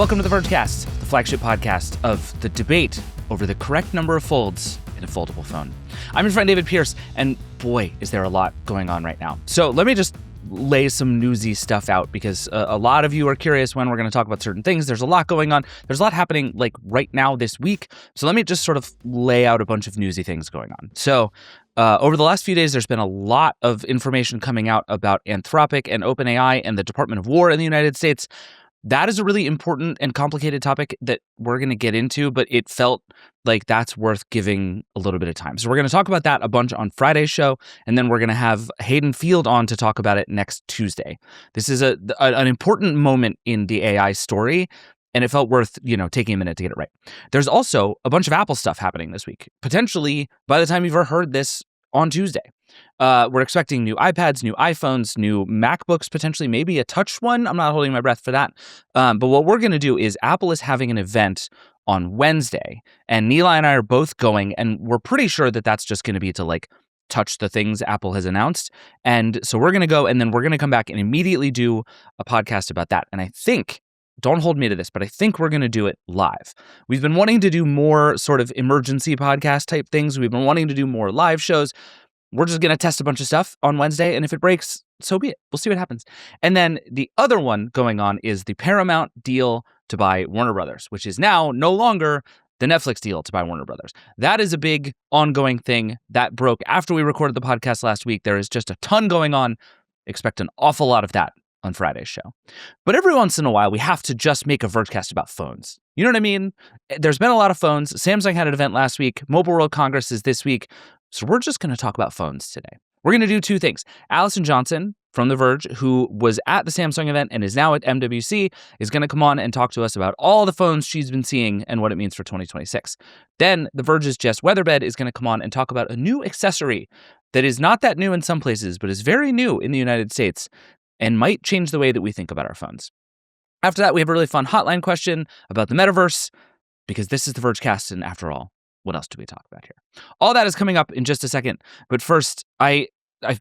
Welcome to the Vergecast, the flagship podcast of the debate over the correct number of folds in a foldable phone. I'm your friend David Pierce, and boy, is there a lot going on right now. So let me just lay some newsy stuff out because a lot of you are curious when we're going to talk about certain things. There's a lot going on. There's a lot happening like right now this week. So let me just sort of lay out a bunch of newsy things going on. So over the last few days, there's been a lot of information coming out about Anthropic and OpenAI and the Department of War in the United States. That is a really important and complicated topic that we're going to get into, but it felt like that's worth giving a little bit of time. So we're going to talk about that a bunch on Friday's show, and then we're going to have Hayden Field on to talk about it next Tuesday. This is an important moment in the AI story, and it felt worth, taking a minute to get it right. There's also a bunch of Apple stuff happening this week. Potentially, by the time you've heard this on Tuesday. We're expecting new iPads, new iPhones, new MacBooks, potentially maybe a touch one. I'm not holding my breath for that. But what we're going to do is Apple is having an event on Wednesday, and Neela and I are both going, and we're pretty sure that that's just going to be to touch the things Apple has announced. And so we're going to go, and then we're going to come back and immediately do a podcast about that. And I think, don't hold me to this, but I think we're going to do it live. We've been wanting to do more sort of emergency podcast type things. We've been wanting to do more live shows. We're just going to test a bunch of stuff on Wednesday, and if it breaks, so be it. We'll see what happens. And then the other one going on is the Paramount deal to buy Warner Brothers, which is now no longer the Netflix deal to buy Warner Brothers. That is a big ongoing thing that broke after we recorded the podcast last week. There is just a ton going on. Expect an awful lot of that on Friday's show. But every once in a while, we have to just make a Vergecast about phones. You know what I mean? There's been a lot of phones. Samsung had an event last week. Mobile World Congress is this week. So we're just going to talk about phones today. We're going to do two things. Allison Johnson from The Verge, who was at the Samsung event and is now at MWC, is going to come on and talk to us about all the phones she's been seeing and what it means for 2026. Then The Verge's Jess Weatherbed is going to come on and talk about a new accessory that is not that new in some places, but is very new in the United States and might change the way that we think about our phones. After that, we have a really fun hotline question about the Metaverse, because this is the Vergecast, and after all, what else do we talk about here? All that is coming up in just a second. But first, I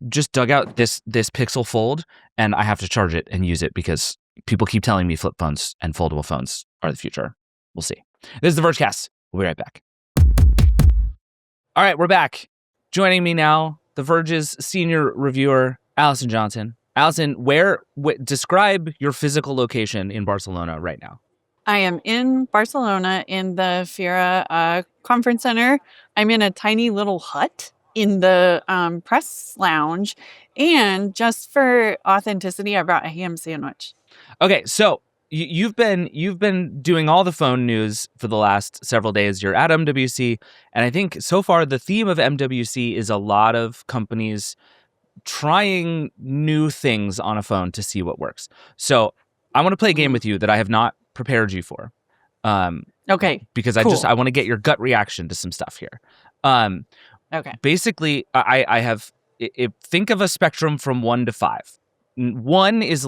just dug out this Pixel Fold, and I have to charge it and use it because people keep telling me flip phones and foldable phones are the future. We'll see. This is the Vergecast. We'll be right back. All right, we're back. Joining me now, The Verge's senior reviewer, Allison Johnson. Allison, describe your physical location in Barcelona right now. I am in Barcelona in the Fira Conference Center. I'm in a tiny little hut in the press lounge. And just for authenticity, I brought a ham sandwich. Okay, so you've been doing all the phone news for the last several days. You're at MWC, and I think so far the theme of MWC is a lot of companies trying new things on a phone to see what works. So I want to play a game with you that I have not prepared you for. Okay. Because cool. I want to get your gut reaction to some stuff here. Okay. Basically, I have think of a spectrum from 1 to 5. 1 is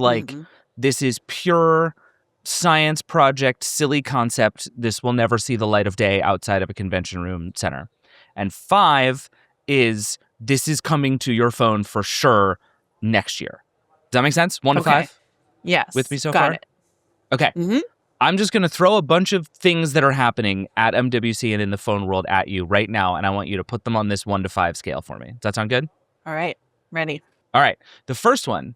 this is pure science project, silly concept. This will never see the light of day outside of a convention room center. And 5 is this is coming to your phone for sure next year. Does that make sense? 1 to 5? Yes. With me so Got far? It. Okay. Mm-hmm. I'm just going to throw a bunch of things that are happening at MWC and in the phone world at you right now, and I want you to put them on this 1 to 5 scale for me. Does that sound good? All right. Ready. All right. The first one,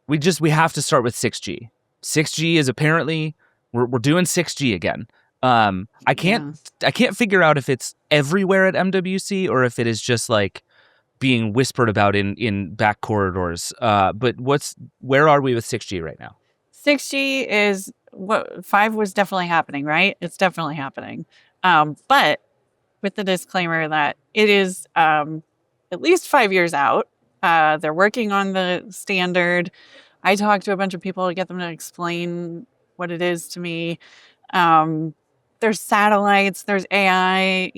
we have to start with 6G. 6G is apparently, we're doing 6G again. I can't figure out if it's everywhere at MWC or if it is just being whispered about in back corridors. But where are we with 6G right now? 6G is what 5 was definitely happening, right? It's definitely happening. But with the disclaimer that it is at least 5 years out. They're working on the standard. I talked to a bunch of people to get them to explain what it is to me. There's satellites, there's AI,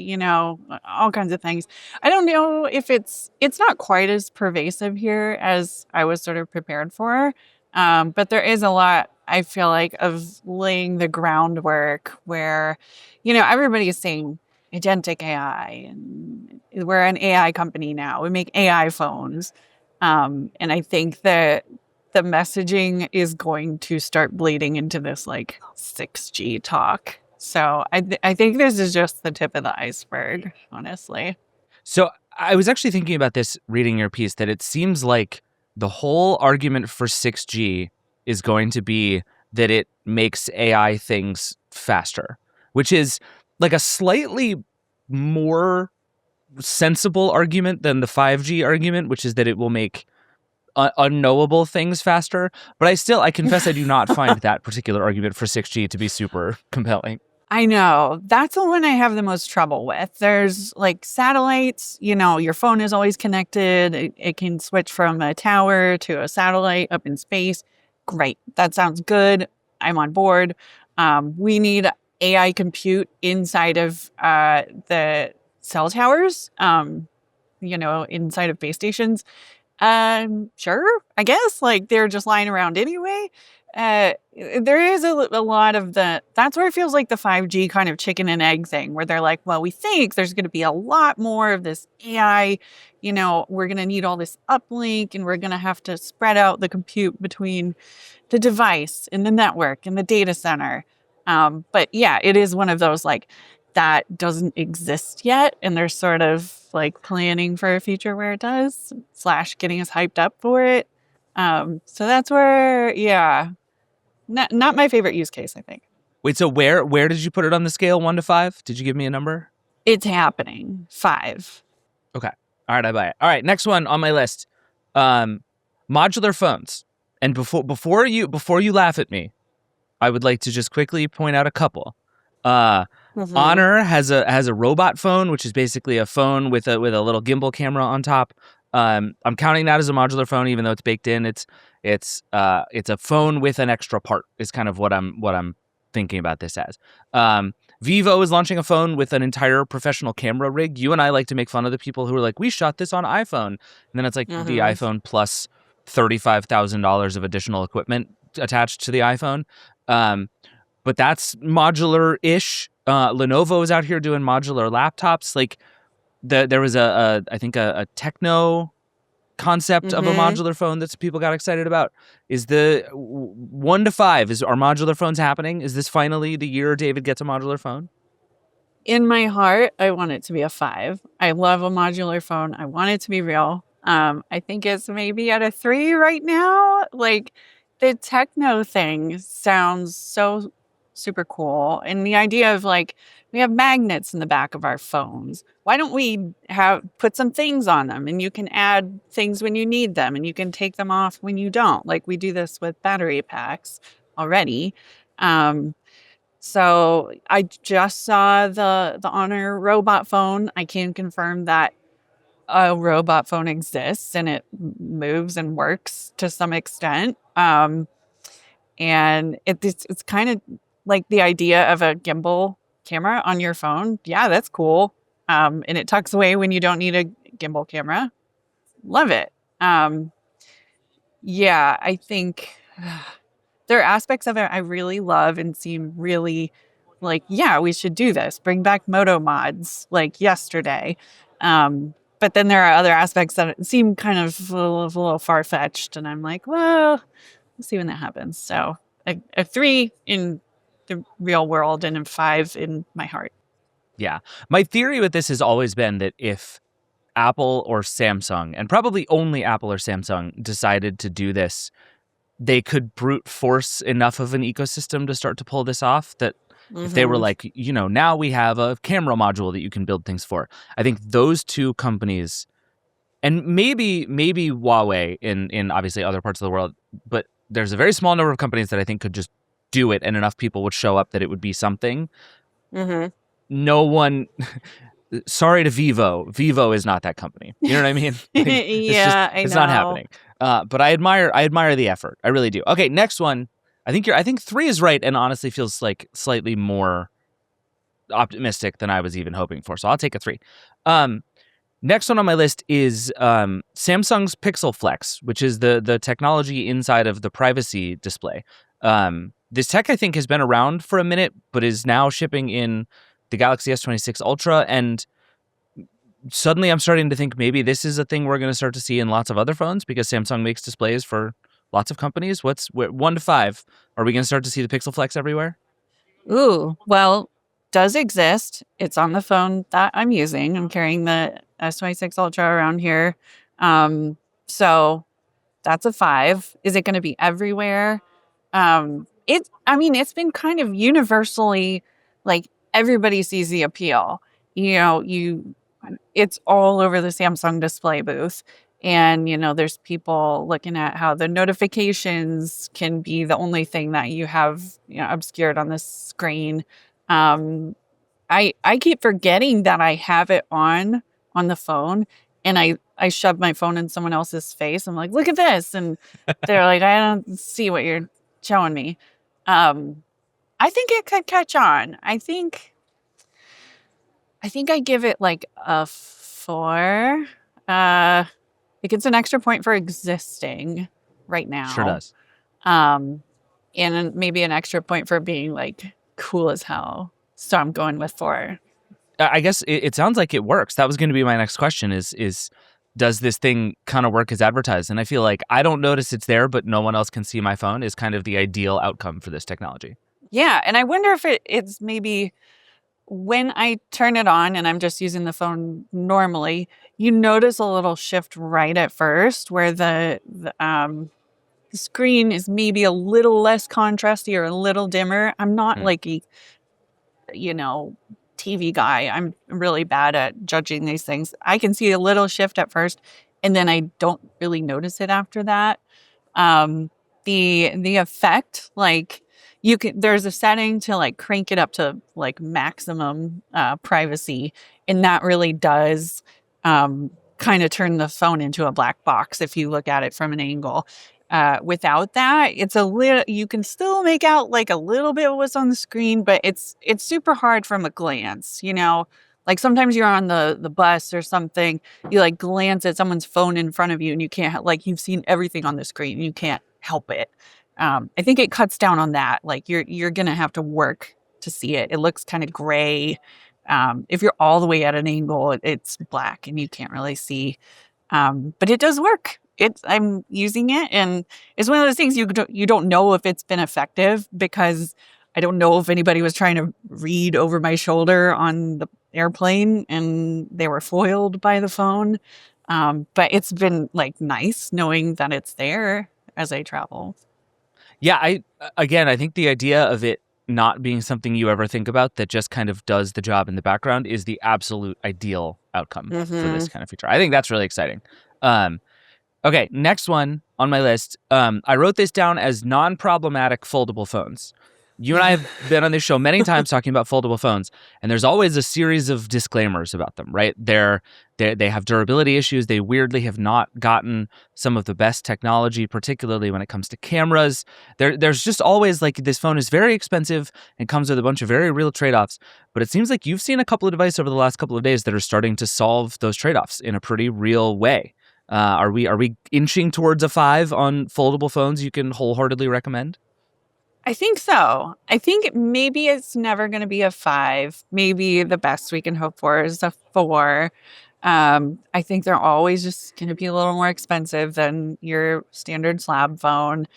all kinds of things. I don't know if it's not quite as pervasive here as I was sort of prepared for. But there is a lot, I feel like, of laying the groundwork where, everybody is saying agentic AI, and we're an AI company now. We make AI phones. And I think that the messaging is going to start bleeding into this like 6G talk. So I think this is just the tip of the iceberg, honestly. So I was actually thinking about this reading your piece, that it seems like the whole argument for 6G is going to be that it makes AI things faster, which is like a slightly more sensible argument than the 5G argument, which is that it will make unknowable things faster. But I confess I do not find that particular argument for 6G to be super compelling. I know. That's the one I have the most trouble with. There's like satellites, your phone is always connected. It can switch from a tower to a satellite up in space. Great. That sounds good. I'm on board. We need AI compute inside of the cell towers, inside of base stations. Sure, I guess. Like they're just lying around anyway. There is a lot of that's where it feels like the 5G kind of chicken and egg thing, where they're like, well, we think there's going to be a lot more of this AI, we're going to need all this uplink, and we're going to have to spread out the compute between the device and the network and the data center. But yeah, it is one of those like that doesn't exist yet, and they're sort of like planning for a future where it does, / getting us hyped up for it. So that's where, yeah, not my favorite use case, I think. Wait, so where did you put it on the scale 1 to 5? Did you give me a number? It's happening. 5. Okay. All right, I buy it. All right, next one on my list. Modular phones. And before you laugh at me, I would like to just quickly point out a couple. Honor has a robot phone, which is basically a phone with a little gimbal camera on top. I'm counting that as a modular phone, even though it's baked in. It's a phone with an extra part. Is kind of what I'm thinking about this as. Vivo is launching a phone with an entire professional camera rig. You and I like to make fun of the people who are like, we shot this on iPhone, and then it's like the iPhone plus $35,000 of additional equipment attached to the iPhone. But that's modular-ish. Lenovo is out here doing modular laptops. Like there was I think a techno concept of a modular phone that people got excited about. Is the 1 to 5, are modular phones happening? Is this finally the year David gets a modular phone? In my heart, I want it to be a 5. I love a modular phone. I want it to be real. I think it's maybe at a 3 right now. Like the techno thing sounds so super cool. And the idea of like, we have magnets in the back of our phones. Why don't we put some things on them, and you can add things when you need them, and you can take them off when you don't. Like we do this with battery packs already. So I just saw the Honor robot phone. I can confirm that a robot phone exists and it moves and works to some extent. And it's kind of like the idea of a gimbal camera on your phone. Yeah, that's cool. And it tucks away when you don't need a gimbal camera. Love it. Yeah, I think there are aspects of it I really love and seem really like, yeah, we should do this. Bring back moto mods like yesterday. But then there are other aspects that seem kind of a little far-fetched. And I'm like, well, we'll see when that happens. So a 3 in the real world and a 5 in my heart. Yeah. My theory with this has always been that if Apple or Samsung, and probably only Apple or Samsung, decided to do this, they could brute force enough of an ecosystem to start to pull this off, that if they were like, now we have a camera module that you can build things for. I think those two companies, and maybe Huawei in obviously other parts of the world, but there's a very small number of companies that I think could just do it, and enough people would show up that it would be something. No one... Sorry to Vivo. Vivo is not that company. You know what I mean? Like, I know. It's not happening. But I admire the effort. I really do. Okay, next one. I think 3 is right, and honestly feels like slightly more optimistic than I was even hoping for. So I'll take a 3. Next one on my list is Samsung's Pixel Flex, which is the technology inside of the privacy display. This tech, I think, has been around for a minute, but is now shipping in the Galaxy S26 Ultra, and suddenly I'm starting to think maybe this is a thing we're going to start to see in lots of other phones, because Samsung makes displays for Lots of companies? 1 to 5? Are we going to start to see the Pixel Flex everywhere? Ooh, well, does exist. It's on the phone that I'm using. I'm carrying the S26 Ultra around here. So that's a 5. Is it going to be everywhere? It's been kind of universally like everybody sees the appeal. It's all over the Samsung display booth. And, there's people looking at how the notifications can be the only thing that you have, obscured on the screen. Um, I keep forgetting that I have it on the phone, and I shove my phone in someone else's face. I'm like, "Look at this." And they're like, "I don't see what you're showing me." Um, I think it could catch on. I think I give it like a 4. It gets an extra point for existing right Sure now. does. Um, and maybe an extra point for being like cool as hell. So I'm going with 4. I guess it sounds like it works. That was going to be my next question is does this thing kind of work as advertised? And I feel like I don't notice it's there, but no one else can see my phone is kind of the ideal outcome for this technology. Yeah, and I wonder if it's maybe when I turn it on and I'm just using the phone normally, you notice a little shift right at first where the screen is maybe a little less contrasty or a little dimmer. I'm not Hmm. like a, you know, TV guy. I'm really bad at judging these things. I can see a little shift at first and then I don't really notice it after that. Um, the effect, like there's a setting to like crank it up to like maximum privacy, and that really does kind of turn the phone into a black box if you look at it from an angle. Without that, it's a little you can still make out like a little bit of what's on the screen, but it's super hard from a glance, Like sometimes you're on the bus or something, you like glance at someone's phone in front of you and you can't like you've seen everything on the screen, you can't help it. I think it cuts down on that. Like you're gonna have to work to see it. It looks kind of gray. If you're all the way at an angle, it's black and you can't really see. But it does work. I'm using it, and it's one of those things you don't know if it's been effective because I don't know if anybody was trying to read over my shoulder on the airplane and they were foiled by the phone. But it's been like nice knowing that it's there as I travel. Yeah, I think the idea of it not being something you ever think about that just kind of does the job in the background is the absolute ideal outcome for Hmm. this kind of feature. I think that's really exciting. Um, okay, next one on my list. I wrote this down as non-problematic foldable phones. You and I have been on this show many times talking about foldable phones, and there's always a series of disclaimers about them, right? They have durability issues. They weirdly have not gotten some of the best technology, particularly when it comes to cameras. There's just always like this phone is very expensive and comes with a bunch of very real trade-offs. But it seems like you've seen a couple of devices over the last couple of days that are starting to solve those trade-offs in a pretty real way. Are we inching towards a 5 on foldable phones you can wholeheartedly recommend? I think so. I think maybe it's never going to be a 5. Maybe the best we can hope for is a 4. I think they're always just going to be a little more expensive than your standard slab phone.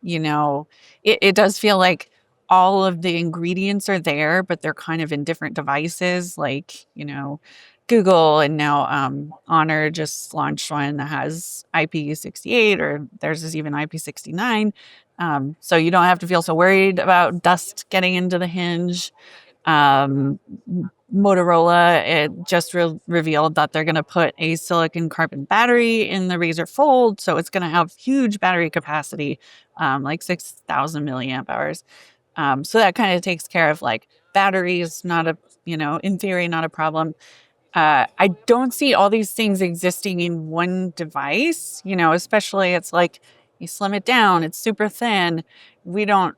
It does feel like all of the ingredients are there, but they're kind of in different devices. Like, Google and now Honor just launched one that has IP68, or theirs is even IP69. So you don't have to feel so worried about dust getting into the hinge. Um, Motorola, it just revealed that they're going to put a silicon carbon battery in the Razr Fold. So it's going to have huge battery capacity, like 6,000 milliamp hours. So that kind of takes care of like batteries, not in theory, not a problem. I don't see all these things existing in one device, especially it's like you slim it down, it's super thin. We don't,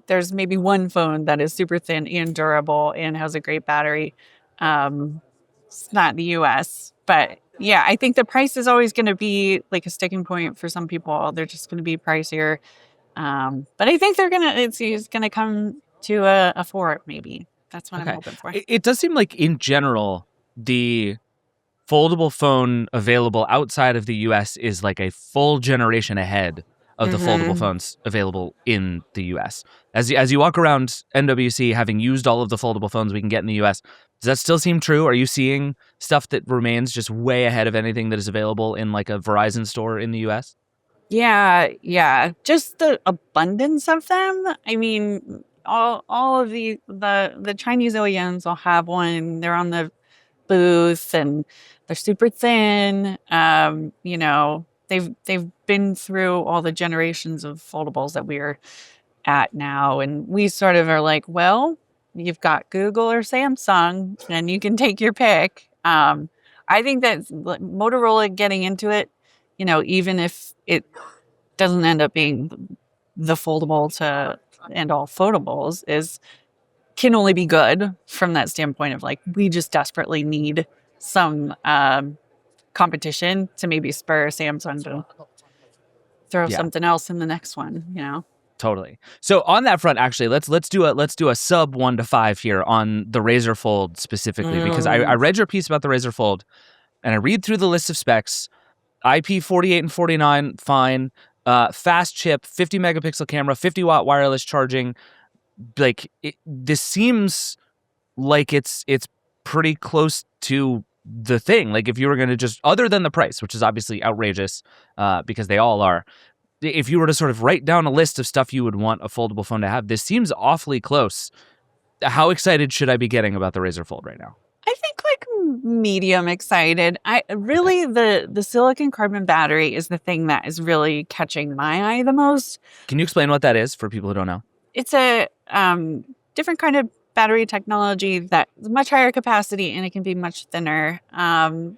there's maybe one phone that is super thin and durable and has a great battery. Um, it's not the US, but yeah, I think the price is always going to be like a sticking point for some people. They're just going to be pricier. But I think it's going to come to a 4, maybe. That's what I'm Okay. hoping for. It does seem like in general, the foldable phone available outside of the US is like a full generation ahead of the foldable Mm-hmm. phones available in the US. As you walk around NWC, having used all of the foldable phones we can get in the US, does that still seem true? Are you seeing stuff that remains just way ahead of anything that is available in like a Verizon store in the US? Yeah. Just the abundance of them. I mean, all of the Chinese OEMs will have one. They're on the booth and they're super thin. They've been through all the generations of foldables that we're at now, and we sort of are like, well, you've got Google or Samsung, and you can take your pick. I think that Motorola getting into it, even if it doesn't end up being the foldable to end all foldables, can only be good from that standpoint of like, we just desperately need some competition to maybe spur Samsung to throw Yeah. something else in the next one. Totally. So on that front, actually, let's do a sub 1 to 5 here on the Razer Fold specifically, because I read your piece about the Razer Fold, and I read through the list of specs. IP48 and 49, fine. Fast chip, 50 megapixel camera, 50-watt wireless charging. Like this seems like it's pretty close to the thing. Like if you were going to just, other than the price, which is obviously outrageous, because they all are. If you were to sort of write down a list of stuff you would want a foldable phone to have, this seems awfully close. How excited should I be getting about the Razer Fold right now? I think like medium excited. I really the silicon carbon battery is the thing that is really catching my eye the most. Can you explain what that is for people who don't know? It's a different kind of battery technology that's much higher capacity and it can be much thinner. So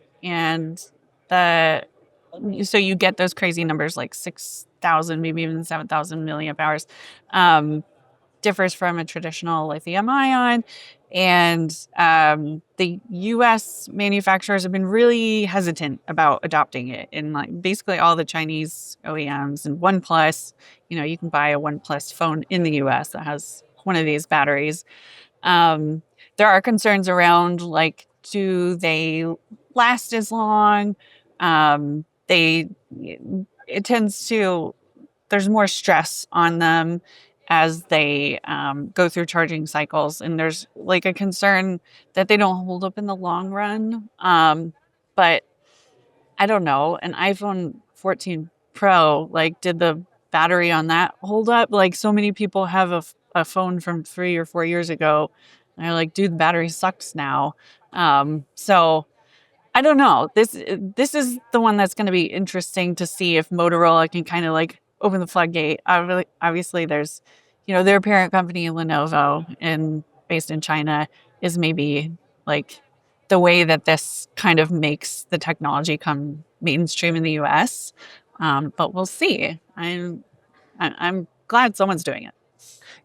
you get those crazy numbers like 6,000, maybe even 7,000 milliamp hours. Differs from a traditional lithium ion. And the US manufacturers have been really hesitant about adopting it. And like basically all the Chinese OEMs and OnePlus, you can buy a OnePlus phone in the US that has one of these batteries. There are concerns around like, do they last as long? It tends to, there's more stress on them as they go through charging cycles. And there's like a concern that they don't hold up in the long run. But I don't know, an iPhone 14 Pro, like did the battery on that hold up? Like so many people have a phone from 3 or 4 years ago. And they're like, dude, the battery sucks now. So I don't know. This is the one that's going to be interesting to see if Motorola can kind of like open the floodgate. Obviously, there's, their parent company, Lenovo, based in China, is maybe like the way that this kind of makes the technology come mainstream in the US. But we'll see. I'm glad someone's doing it.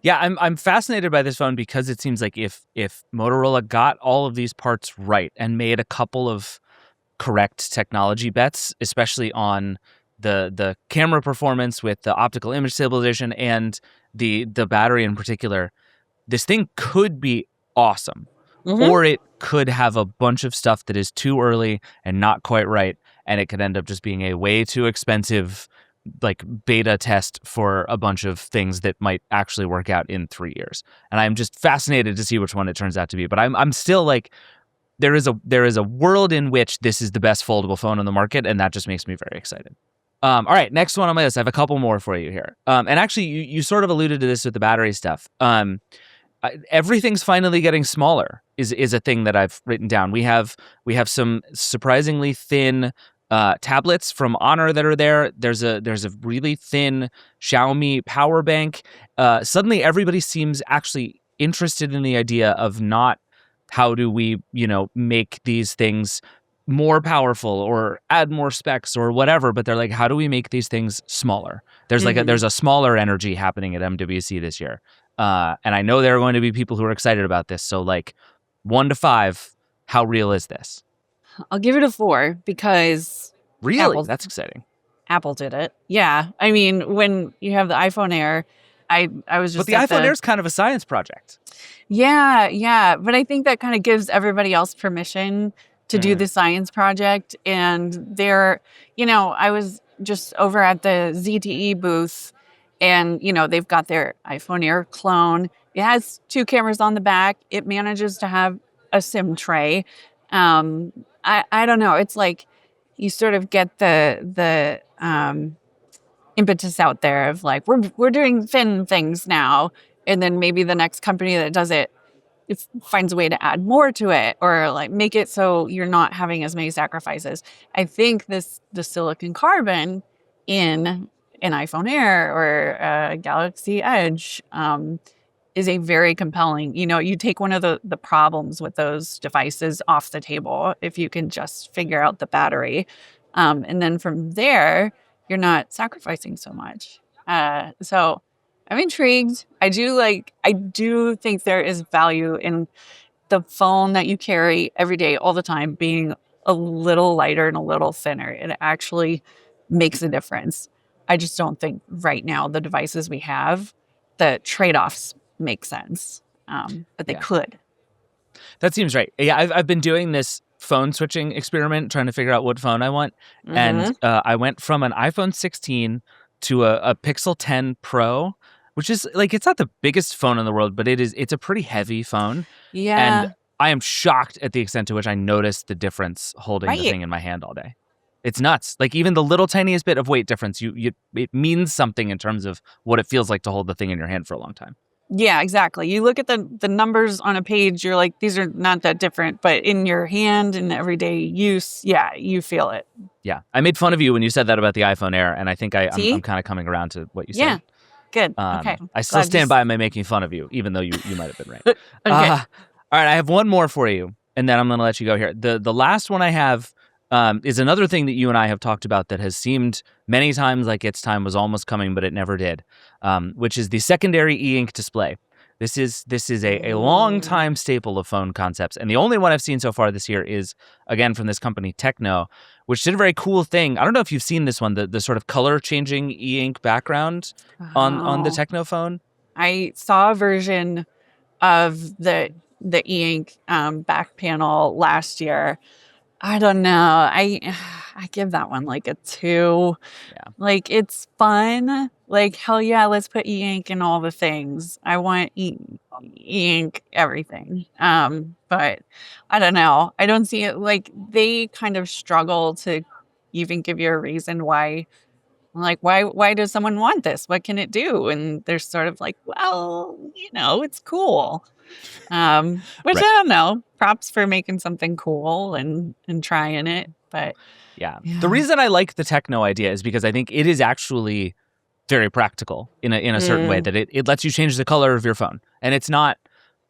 Yeah, I'm fascinated by this phone because it seems like if Motorola got all of these parts right and made a couple of correct technology bets, especially on the camera performance with the optical image stabilization and the battery in particular, this thing could be awesome. Mm-hmm. Or it could have a bunch of stuff that is too early and not quite right, and it could end up just being a way too expensive like beta test for a bunch of things that might actually work out in 3 years. And I'm just fascinated to see which one it turns out to be. But I'm still like, there is a world in which this is the best foldable phone on the market, and that just makes me very excited. All right, next one on my list. I have a couple more for you here. And actually, you sort of alluded to this with the battery stuff. Everything's finally getting smaller is a thing that I've written down. We have some surprisingly thin tablets from Honor that are there. There's a really thin Xiaomi power bank. Suddenly, everybody seems actually interested in the idea of not how do we, make these things more powerful or add more specs or whatever, but they're like, how do we make these things smaller? There's like there's a smaller energy happening at MWC this year. And I know there are going to be people who are excited about this. So like 1 to 5, how real is this? I'll give it a 4 because really, that's exciting. Apple did it. Yeah. I mean, when you have the iPhone Air, I was just. But the iPhone Air is kind of a science project. Yeah. But I think that kind of gives everybody else permission to do the science project. And I was just over at the ZTE booth, and, they've got their iPhone Air clone. It has 2 cameras on the back. It manages to have a SIM tray. I don't know. It's like you sort of get the impetus out there of like, we're doing thin things now. And then maybe the next company that does it finds a way to add more to it, or like make it so you're not having as many sacrifices. I think the silicon carbon in an iPhone Air or a Galaxy Edge is a very compelling, you take one of the problems with those devices off the table if you can just figure out the battery. And then from there, you're not sacrificing so much. So I'm intrigued. I do think there is value in the phone that you carry every day, all the time, being a little lighter and a little thinner. It actually makes a difference. I just don't think right now the devices we have, the trade-offs make sense, but they could. That seems right. Yeah, I've been doing this phone switching experiment, trying to figure out what phone I want. Mm-hmm. And I went from an iPhone 16 to a Pixel 10 Pro, which is like, it's not the biggest phone in the world, but it's a pretty heavy phone. Yeah. And I am shocked at the extent to which I noticed the difference holding the thing in my hand all day. It's nuts. Like, even the little tiniest bit of weight difference, it means something in terms of what it feels like to hold the thing in your hand for a long time. Yeah, exactly. You look at the numbers on a page, you're like, these are not that different, but in your hand in everyday use, yeah, you feel it. Yeah. I made fun of you when you said that about the iPhone Air, and I think I'm kind of coming around to what you said. Yeah. Good. Okay. I still stand by my making fun of you, even though you might have been right. Okay. All right, I have one more for you, and then I'm going to let you go here. The last one I have is another thing that you and I have talked about that has seemed many times like its time was almost coming, but it never did, which is the secondary e-ink display. This is a long time staple of phone concepts, and the only one I've seen so far this year is, again, from this company, Techno, which did a very cool thing. I don't know if you've seen this one, the sort of color-changing e-ink background on the Techno phone. I saw a version of the e-ink back panel last year. I don't know. I give that one like a 2. Yeah. Like, it's fun. Like, hell yeah, let's put e-ink in all the things. I want e-ink everything. But I don't know. I don't see it. Like, they kind of struggle to even give you a reason why. Like, why does someone want this? What can it do? And they're sort of like, well, it's cool. Which right. I don't know. Props for making something cool and trying it. But yeah. The reason I like the Techno idea is because I think it is actually very practical in a certain way, that it lets you change the color of your phone. And it's not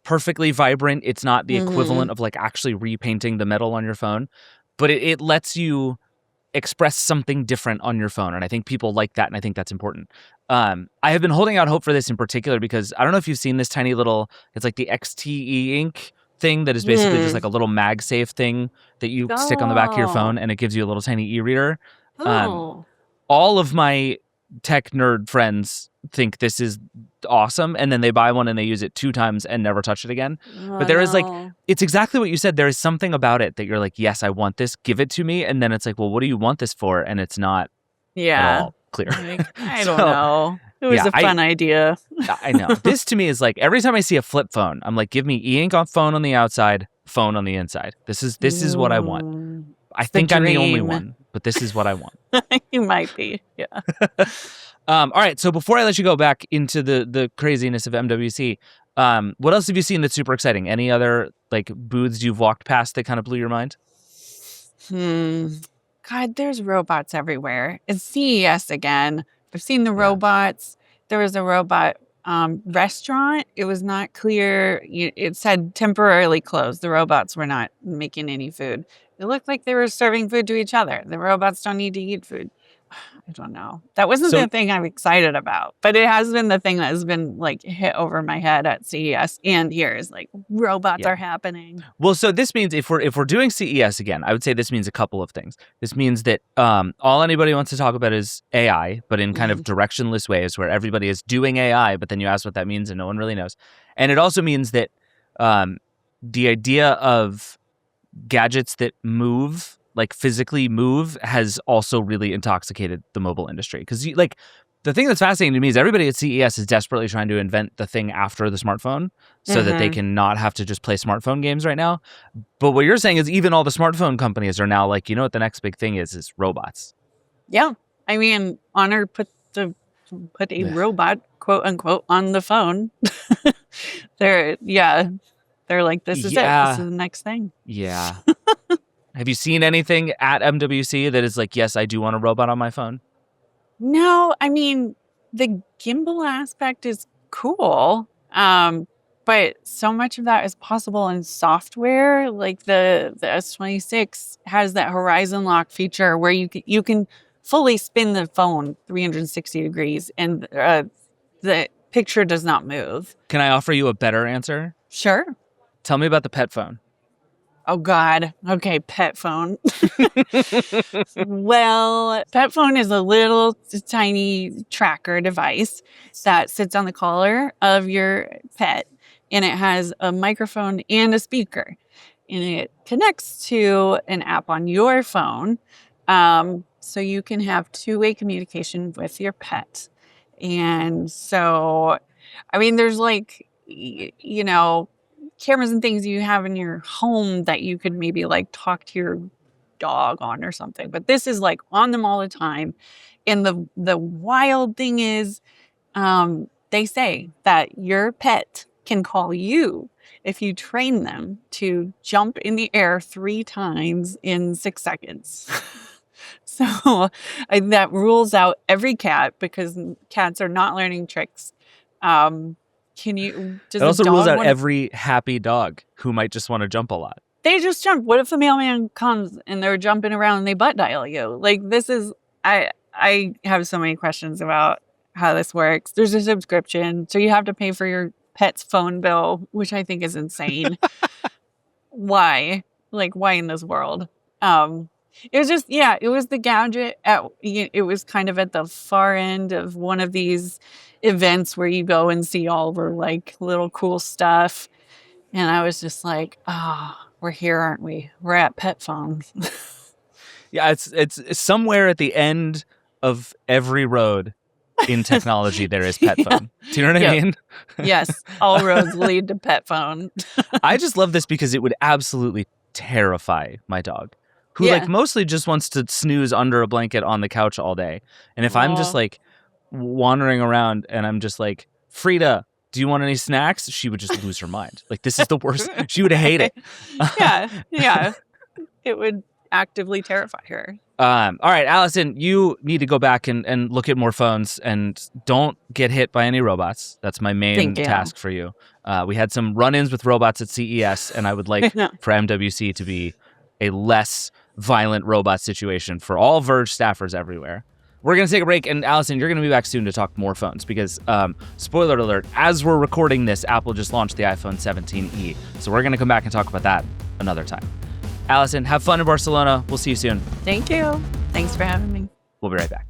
perfectly vibrant. It's not the equivalent of like actually repainting the metal on your phone, but it lets you express something different on your phone. And I think people like that, and I think that's important. I have been holding out hope for this in particular because I don't know if you've seen this tiny little, it's like the XTE ink thing that is basically just like a little MagSafe thing that you stick on the back of your phone, and it gives you a little tiny e-reader. All of my tech nerd friends think this is awesome, and then they buy one and they use it 2 times and never touch it again. But there is like, it's exactly what you said. There is something about it that you're like, yes, I want this, give it to me. And then it's like, well, what do you want this for? And it's not at all clear. Like, I don't know. It was a fun idea. I know. This to me is like, every time I see a flip phone, I'm like, give me e-ink on phone on the outside, phone on the inside. This is what I want. I think I'm the only one, but this is what I want. You might be. Yeah. All right. So before I let you go back into the craziness of MWC, what else have you seen that's super exciting? Any other like booths you've walked past that kind of blew your mind? God, there's robots everywhere. It's CES again. I've seen the robots. There was a robot restaurant. It was not clear. It said temporarily closed. The robots were not making any food. It looked like they were serving food to each other. The robots don't need to eat food. I don't know. That wasn't the thing I'm excited about, but it has been the thing that has been like hit over my head at CES and here is like robots are happening. Well, so this means if we're doing CES again, I would say this means a couple of things. This means that all anybody wants to talk about is AI, but in kind of directionless ways where everybody is doing AI, but then you ask what that means and no one really knows. And it also means that the idea of gadgets that move, like physically move, has also really intoxicated the mobile industry. Because like the thing that's fascinating to me is everybody at CES is desperately trying to invent the thing after the smartphone so that they can not have to just play smartphone games right now. But what you're saying is even all the smartphone companies are now like, you know what the next big thing is robots. Yeah. I mean, Honor put a robot, quote unquote, on the phone. They're like, this is it. This is the next thing. Yeah. Have you seen anything at MWC that is like, yes, I do want a robot on my phone? No, I mean, the gimbal aspect is cool. But so much of that is possible in software. Like the S26 has that horizon lock feature where you can fully spin the phone 360 degrees and the picture does not move. Can I offer you a better answer? Sure. Tell me about the pet phone. Oh, God. Okay, pet phone. Well, pet phone is a little tiny tracker device that sits on the collar of your pet, and it has a microphone and a speaker, and it connects to an app on your phone, so you can have two-way communication with your pet. And so, I mean, there's like, cameras and things you have in your home that you could maybe like talk to your dog on or something. But this is like on them all the time. And the wild thing is, they say that your pet can call you if you train them to jump in the air 3 times in 6 seconds. So that rules out every cat because cats are not learning tricks. It also rules out every happy dog who might just want to jump a lot. They just jump. What if the mailman comes and they're jumping around and they butt dial you? Like I have so many questions about how this works. There's a subscription, so you have to pay for your pet's phone bill, which I think is insane. Why? Like, why in this world? It was just, it was the Gadget. It was kind of at the far end of one of these events where you go and see all the like little cool stuff. And I was just like, we're here, aren't we? We're at pet phones. Yeah, it's somewhere at the end of every road in technology there is pet phone. Do you know what I mean? Yes, all roads lead to pet phone. I just love this because it would absolutely terrify my dog, who like mostly just wants to snooze under a blanket on the couch all day. And if I'm just like wandering around and I'm just like, Frida, do you want any snacks? She would just lose her mind. Like, this is the worst. She would hate it. Yeah. It would actively terrify her. All right, Allison, you need to go back and look at more phones and don't get hit by any robots. That's my main task for you. We had some run-ins with robots at CES, and I would like for MWC to be a less violent robot situation for all Verge staffers everywhere. We're going to take a break, and Allison, you're going to be back soon to talk more phones because, spoiler alert, as we're recording this, Apple just launched the iPhone 17e. So we're going to come back and talk about that another time. Allison, have fun in Barcelona. We'll see you soon. Thank you. Thanks for having me. We'll be right back.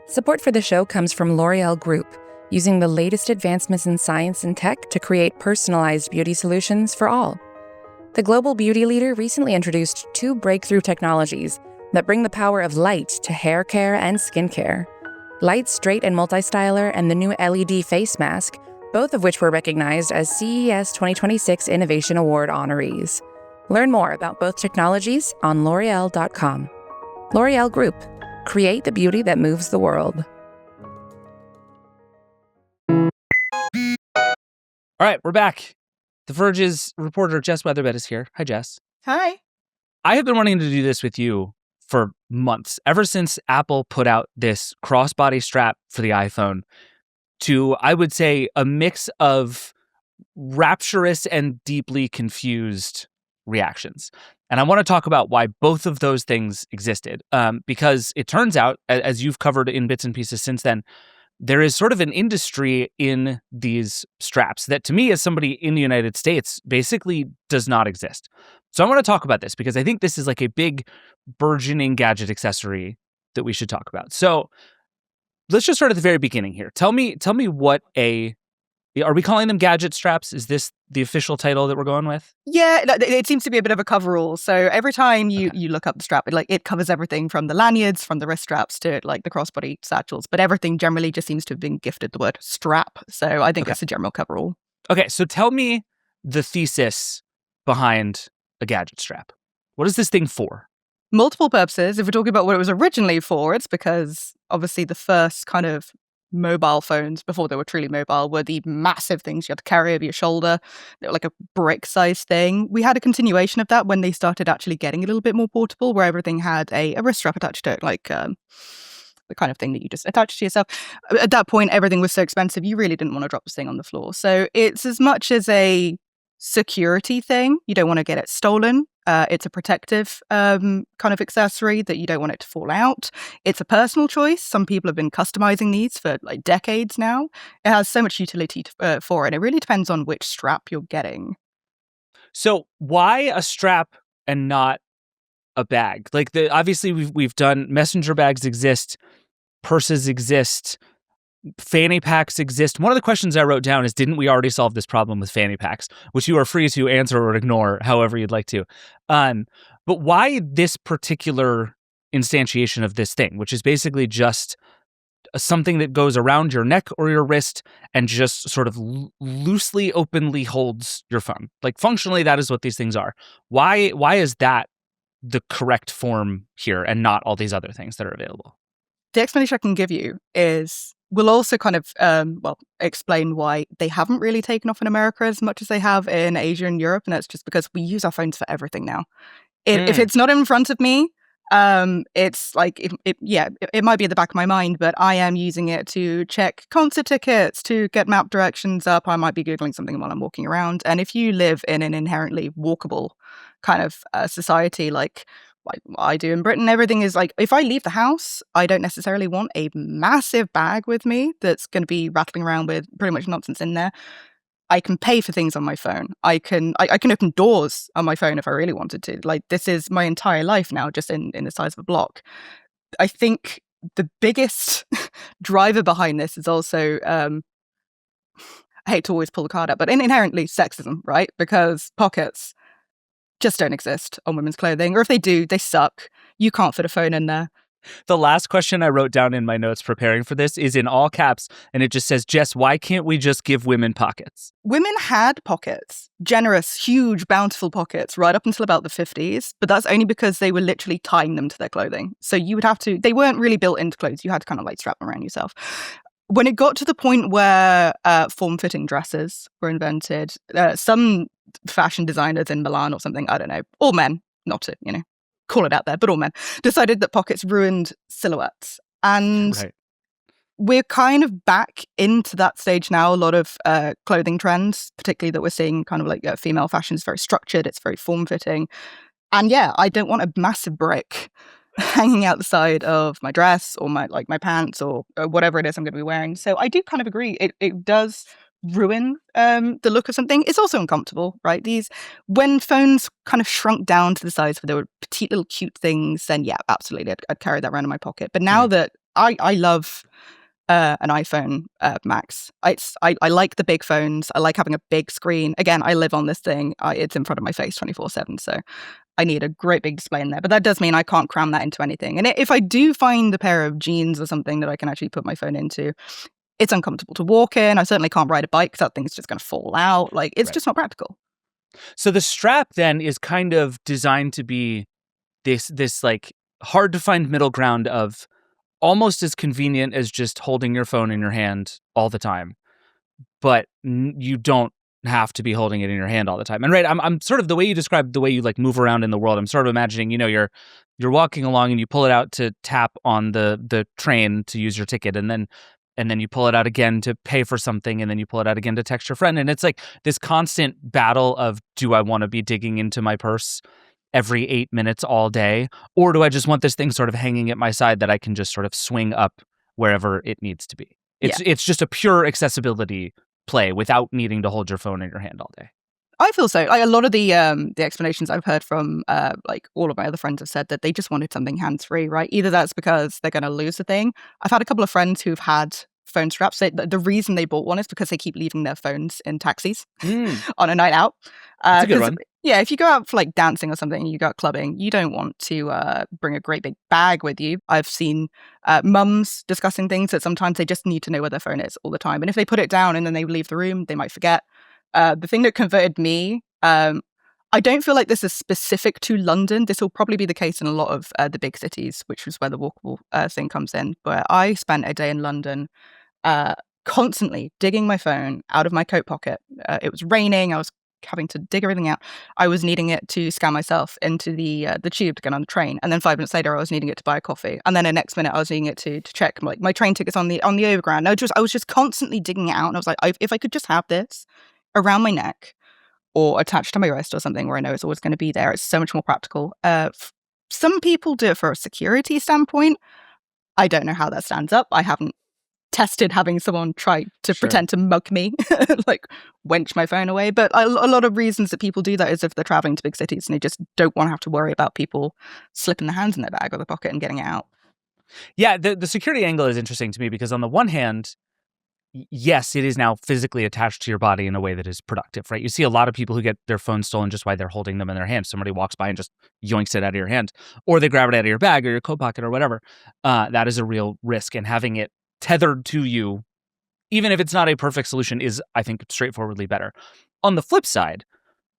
Support for the show comes from L'Oreal Group, using the latest advancements in science and tech to create personalized beauty solutions for all. The global beauty leader recently introduced 2 breakthrough technologies that bring the power of light to hair care and skincare. Light Straight and Multi-Styler and the new LED face mask, both of which were recognized as CES 2026 Innovation Award honorees. Learn more about both technologies on L'Oreal.com. L'Oreal Group. Create the beauty that moves the world. All right, we're back. The Verge's reporter Jess Weatherbed is here. Hi, Jess. Hi. I have been wanting to do this with you for months, ever since Apple put out this crossbody strap for the iPhone to, I would say, a mix of rapturous and deeply confused reactions. And I want to talk about why both of those things existed, because it turns out, as you've covered in bits and pieces since then, there is sort of an industry in these straps that, to me, as somebody in the United States, basically does not exist. So I want to talk about this because I think this is like a big burgeoning gadget accessory that we should talk about. So let's just start at the very beginning here. Tell me what a Are we calling them gadget straps? Is this the official title that we're going with? Yeah, it seems to be a bit of a coverall. So every time you look up the strap, it covers everything from the lanyards, from the wrist straps to like the crossbody satchels. But everything generally just seems to have been gifted the word strap. So I think it's a general coverall. Okay, so tell me the thesis behind a gadget strap. What is this thing for? Multiple purposes. If we're talking about what it was originally for, it's because obviously the first kind of mobile phones, before they were truly mobile, were the massive things you had to carry over your shoulder. They were like a brick-sized thing. We had a continuation of that when they started actually getting a little bit more portable, where everything had a wrist strap attached to it, like the kind of thing that you just attach to yourself. At that point, everything was so expensive, you really didn't want to drop this thing on the floor. So it's as much as a security thing. You don't want to get it stolen. It's a protective kind of accessory that you don't want it to fall out. It's a personal choice. Some people have been customizing these for like decades now. It has so much utility for it. It really depends on which strap you're getting. So why a strap and not a bag? Like obviously we've done messenger bags exist, purses exist, fanny packs exist. One of the questions I wrote down is, didn't we already solve this problem with fanny packs? Which you are free to answer or ignore however you'd like to. But why this particular instantiation of this thing, which is basically just something that goes around your neck or your wrist and just sort of loosely, openly holds your phone? Like functionally, that is what these things are. Why is that the correct form here and not all these other things that are available? The explanation I can give you is we'll also kind of, explain why they haven't really taken off in America as much as they have in Asia and Europe. And that's just because we use our phones for everything now. If it's not in front of me, it's like, it might be at the back of my mind, but I am using it to check concert tickets, to get map directions up. I might be Googling something while I'm walking around. And if you live in an inherently walkable kind of society, like I do in Britain, everything is like, if I leave the house, I don't necessarily want a massive bag with me that's going to be rattling around with pretty much nonsense in there. I can pay for things on my phone. I can open doors on my phone if I really wanted to. Like, this is my entire life now, just in the size of a block. I think the biggest driver behind this is also, I hate to always pull the card out, but inherently sexism, right? Because pockets just don't exist on women's clothing, or if they do, they suck. You can't fit a phone in there. The last question I wrote down in my notes preparing for this is in all caps, and it just says, Jess, why can't we just give women pockets? Women had pockets, generous, huge, bountiful pockets, right up until about the 50s, but that's only because they were literally tying them to their clothing. So you would have to, they weren't really built into clothes. You had to kind of like strap them around yourself. When it got to the point where form-fitting dresses were invented, some fashion designers in Milan or something, I don't know, all men, not to, call it out there, but all men, decided that pockets ruined silhouettes. And we're kind of back into that stage now. A lot of clothing trends, particularly that we're seeing kind of like female fashion is very structured, it's very form-fitting. And yeah, I don't want a massive brick hanging out the side of my dress or my pants or whatever it is I'm going to be wearing. So I do kind of agree. It does ruin the look of something. It's also uncomfortable, right? When phones kind of shrunk down to the size where they were petite little cute things, then yeah, absolutely, I'd carry that around in my pocket. But now that I love an iPhone Max, I like the big phones. I like having a big screen. Again, I live on this thing. It's in front of my face 24/7. So I need a great big display in there. But that does mean I can't cram that into anything. And if I do find a pair of jeans or something that I can actually put my phone into, it's uncomfortable to walk in. I certainly can't ride a bike because that thing's just going to fall out. Like, it's just not practical. So the strap then is kind of designed to be this like hard to find middle ground of almost as convenient as just holding your phone in your hand all the time, but you don't have to be holding it in your hand all the time. And I'm sort of, the way you describe the way you like move around in the world, I'm sort of imagining, you're walking along and you pull it out to tap on the train to use your ticket, and then you pull it out again to pay for something, and then you pull it out again to text your friend. And it's like this constant battle of, do I want to be digging into my purse every 8 minutes all day? Or do I just want this thing sort of hanging at my side that I can just sort of swing up wherever it needs to be? It's just a pure accessibility play without needing to hold your phone in your hand all day. I feel so. A lot of the explanations I've heard from all of my other friends have said that they just wanted something hands-free, right? Either that's because they're going to lose the thing. I've had a couple of friends who've had phone straps. The reason they bought one is because they keep leaving their phones in taxis on a night out. That's a good one. Yeah, if you go out for like dancing or something, you go out clubbing, you don't want to bring a great big bag with you. I've seen mums discussing things that sometimes they just need to know where their phone is all the time. And if they put it down and then they leave the room, they might forget. The thing that converted me, I don't feel like this is specific to London. This will probably be the case in a lot of the big cities, which is where the walkable thing comes in. But I spent a day in London constantly digging my phone out of my coat pocket. It was raining. I was having to dig everything out. I was needing it to scan myself into the tube to get on the train. And then 5 minutes later, I was needing it to buy a coffee. And then the next minute, I was needing it to check like my train tickets on the overground. I was just constantly digging it out. And I was like, if I could just have this around my neck or attached to my wrist or something where I know it's always going to be there, it's so much more practical. Some people do it for a security standpoint. I don't know how that stands up. I haven't tested having someone try to pretend to mug me, like wench my phone away. But a lot of reasons that people do that is if they're traveling to big cities and they just don't want to have to worry about people slipping their hands in their bag or their pocket and getting it out. Yeah, the security angle is interesting to me because on the one hand, yes, it is now physically attached to your body in a way that is productive, right? You see a lot of people who get their phones stolen just by they're holding them in their hand. Somebody walks by and just yoinks it out of your hand, or they grab it out of your bag or your coat pocket or whatever. That is a real risk, and having it tethered to you, even if it's not a perfect solution, is, I think, straightforwardly better. On the flip side,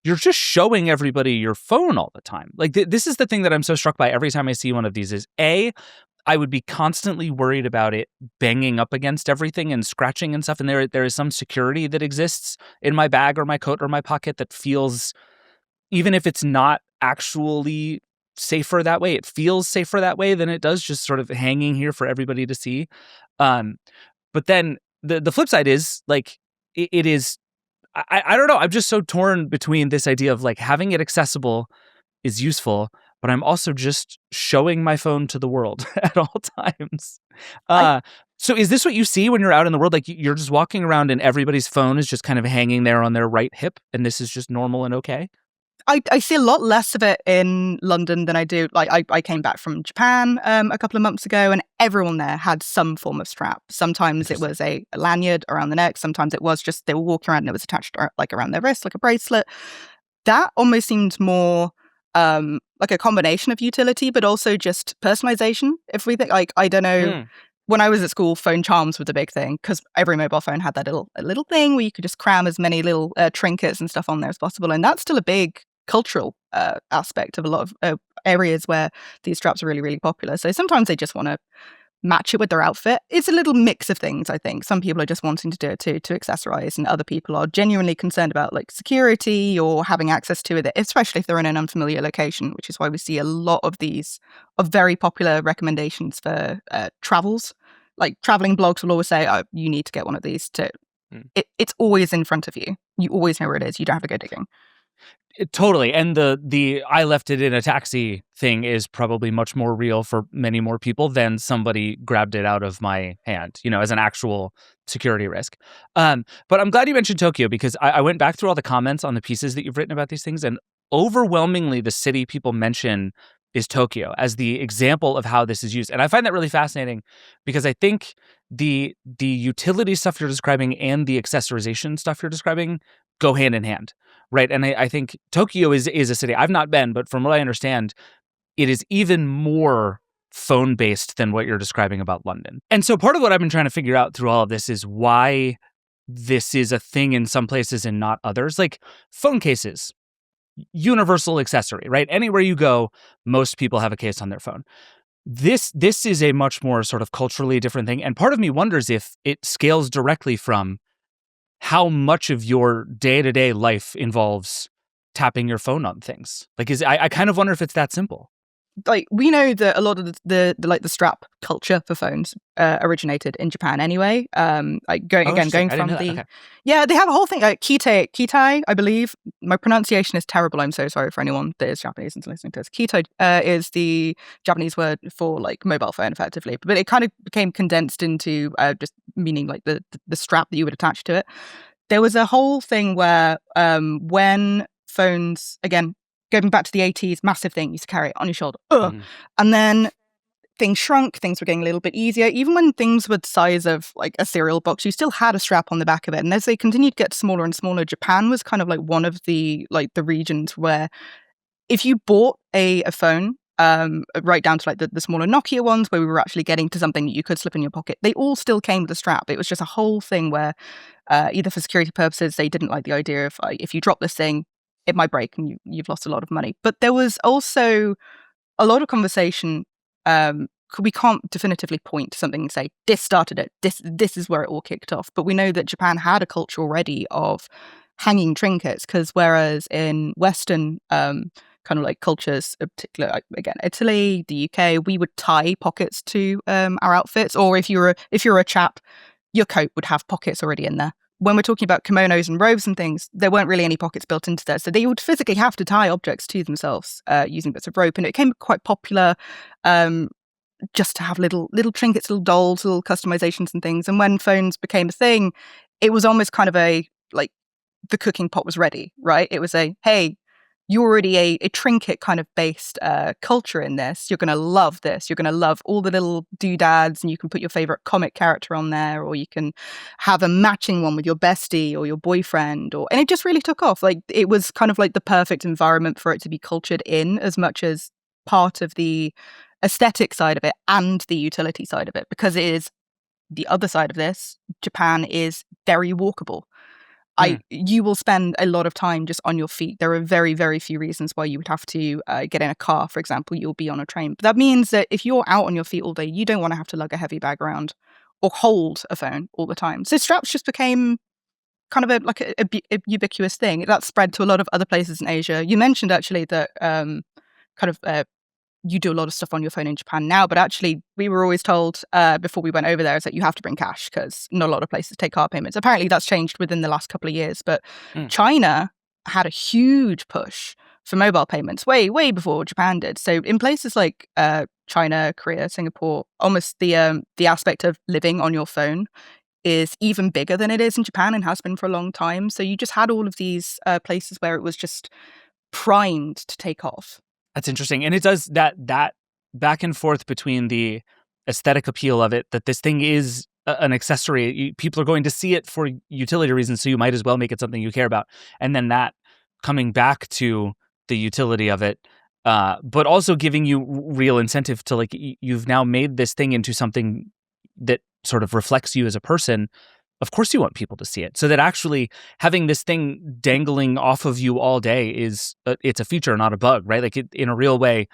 you're just showing everybody your phone all the time. Like this is the thing that I'm so struck by every time I see one of these is I would be constantly worried about it banging up against everything and scratching and stuff. And there is some security that exists in my bag or my coat or my pocket that feels, even if it's not actually safer that way, it feels safer that way than it does just sort of hanging here for everybody to see. But then the flip side is like, it is, I don't know. I'm just so torn between this idea of like having it accessible is useful, but I'm also just showing my phone to the world at all times. So is this what you see when you're out in the world? Like you're just walking around and everybody's phone is just kind of hanging there on their right hip and this is just normal and okay? I see a lot less of it in London than I do. Like I came back from Japan a couple of months ago and everyone there had some form of strap. Sometimes it was a lanyard around the neck. Sometimes it was just they were walking around and it was attached like around their wrist, like a bracelet. That almost seemed more like a combination of utility, but also just personalization. If we think, like, I don't know, when I was at school, phone charms was a big thing because every mobile phone had that little thing where you could just cram as many little trinkets and stuff on there as possible. And that's still a big cultural aspect of a lot of areas where these straps are really, really popular. So sometimes they just want to match it with their outfit. It's a little mix of things, I think. Some people are just wanting to do it to accessorize, and other people are genuinely concerned about like security or having access to it, especially if they're in an unfamiliar location, which is why we see a lot of these of very popular recommendations for travels. Like traveling blogs will always say, oh, you need to get one of these to it's always in front of you. You always know where it is. You don't have to go digging. Totally. And the I left it in a taxi thing is probably much more real for many more people than somebody grabbed it out of my hand, as an actual security risk. But I'm glad you mentioned Tokyo because I went back through all the comments on the pieces that you've written about these things, and overwhelmingly the city people mention is Tokyo as the example of how this is used. And I find that really fascinating because I think the utility stuff you're describing and the accessorization stuff you're describing go hand in hand. Right. And I think Tokyo is a city I've not been, but from what I understand, it is even more phone based than what you're describing about London. And so part of what I've been trying to figure out through all of this is why this is a thing in some places and not others. Like phone cases, universal accessory, right? Anywhere you go, most people have a case on their phone. This is a much more sort of culturally different thing. And part of me wonders if it scales directly from how much of your day-to-day life involves tapping your phone on things. Like, I kind of wonder if it's that simple. Like, we know that a lot of the strap culture for phones originated in Japan anyway. Going from the yeah, they have a whole thing. Kitai, I believe. My pronunciation is terrible. I'm so sorry for anyone that is Japanese and listening to this. Kitai is the Japanese word for like mobile phone, effectively, but it kind of became condensed into just meaning like the strap that you would attach to it. There was a whole thing where when phones, again, going back to the 80s, massive thing, you used to carry it on your shoulder. And then things shrunk, things were getting a little bit easier. Even when things were the size of like a cereal box, you still had a strap on the back of it. And as they continued to get smaller and smaller, Japan was kind of like one of the regions where if you bought a phone, right down to like the smaller Nokia ones where we were actually getting to something that you could slip in your pocket, they all still came with a strap. It was just a whole thing where either for security purposes, they didn't like the idea of if you drop this thing, it might break and you've lost a lot of money. But there was also a lot of conversation. We can't definitively point to something and say, this started it, this is where it all kicked off. But we know that Japan had a culture already of hanging trinkets, because whereas in Western kind of like cultures, in particular, again, Italy, the UK, we would tie pockets to our outfits. Or if you're a chap, your coat would have pockets already in there. When we're talking about kimonos and robes and things, there weren't really any pockets built into there. So they would physically have to tie objects to themselves using bits of rope. And it became quite popular just to have little trinkets, little dolls, little customizations and things. And when phones became a thing, it was almost kind of a, like, the cooking pot was ready, right? It was a, hey, you're already a trinket kind of based culture in this. You're going to love this. You're going to love all the little doodads, and you can put your favorite comic character on there, or you can have a matching one with your bestie or your boyfriend. And it just really took off. Like, it was kind of like the perfect environment for it to be cultured in, as much as part of the aesthetic side of it and the utility side of it, because it is the other side of this. Japan is very walkable. You will spend a lot of time just on your feet. There are very, very few reasons why you would have to get in a car, for example. You'll be on a train. But that means that if you're out on your feet all day, you don't want to have to lug a heavy bag around or hold a phone all the time. So straps just became kind of a ubiquitous thing. That spread to a lot of other places in Asia. You mentioned actually that you do a lot of stuff on your phone in Japan now, but actually we were always told before we went over there is that you have to bring cash because not a lot of places take card payments. Apparently that's changed within the last couple of years, but China had a huge push for mobile payments way before Japan did. So in places like China, Korea, Singapore, almost the aspect of living on your phone is even bigger than it is in Japan and has been for a long time. So you just had all of these places where it was just primed to take off. That's interesting. And it does that back and forth between the aesthetic appeal of it, that this thing is an accessory. People are going to see it for utility reasons, so you might as well make it something you care about. And then that coming back to the utility of it, but also giving you real incentive to, like, you've now made this thing into something that sort of reflects you as a person. Of course you want people to see it. So that actually having this thing dangling off of you all day it's a feature, not a bug, right? Like, in a real way,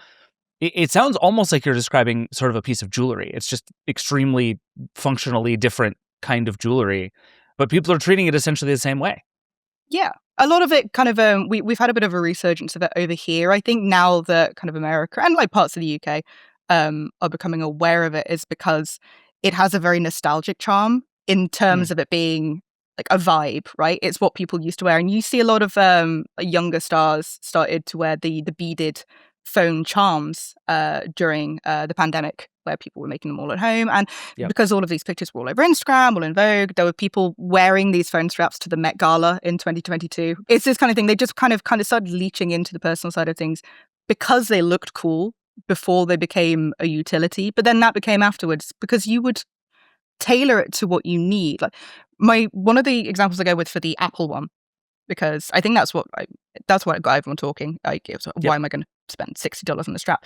it sounds almost like you're describing sort of a piece of jewelry. It's just extremely functionally different kind of jewelry, but people are treating it essentially the same way. Yeah. A lot of it kind of, we've had a bit of a resurgence of it over here. I think now that kind of America and like parts of the UK are becoming aware of it is because it has a very nostalgic charm in terms of it being like a vibe, right? It's what people used to wear. And you see a lot of younger stars started to wear the beaded phone charms during the pandemic, where people were making them all at home. And because all of these pictures were all over Instagram, all in Vogue, there were people wearing these phone straps to the Met Gala in 2022. It's this kind of thing. They just kind of started leeching into the personal side of things because they looked cool before they became a utility. But then that became afterwards, because you would tailor it to what you need. Like, one of the examples I go with for the Apple one, because I think that's what got everyone talking. Why am I going to spend $60 on the strap?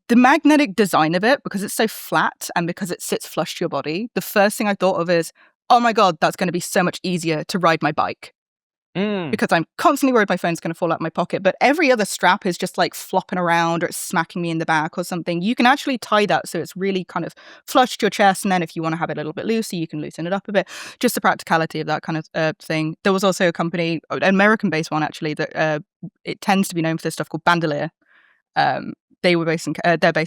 The magnetic design of it, because it's so flat and because it sits flush to your body, the first thing I thought of is, oh my God, that's going to be so much easier to ride my bike. Because I'm constantly worried my phone's going to fall out of my pocket. But every other strap is just like flopping around, or it's smacking me in the back or something. You can actually tie that so it's really kind of flush to your chest. And then if you want to have it a little bit looser, you can loosen it up a bit. Just the practicality of that kind of thing. There was also a company, an American-based one actually, that it tends to be known for this stuff called Bandolier. They're based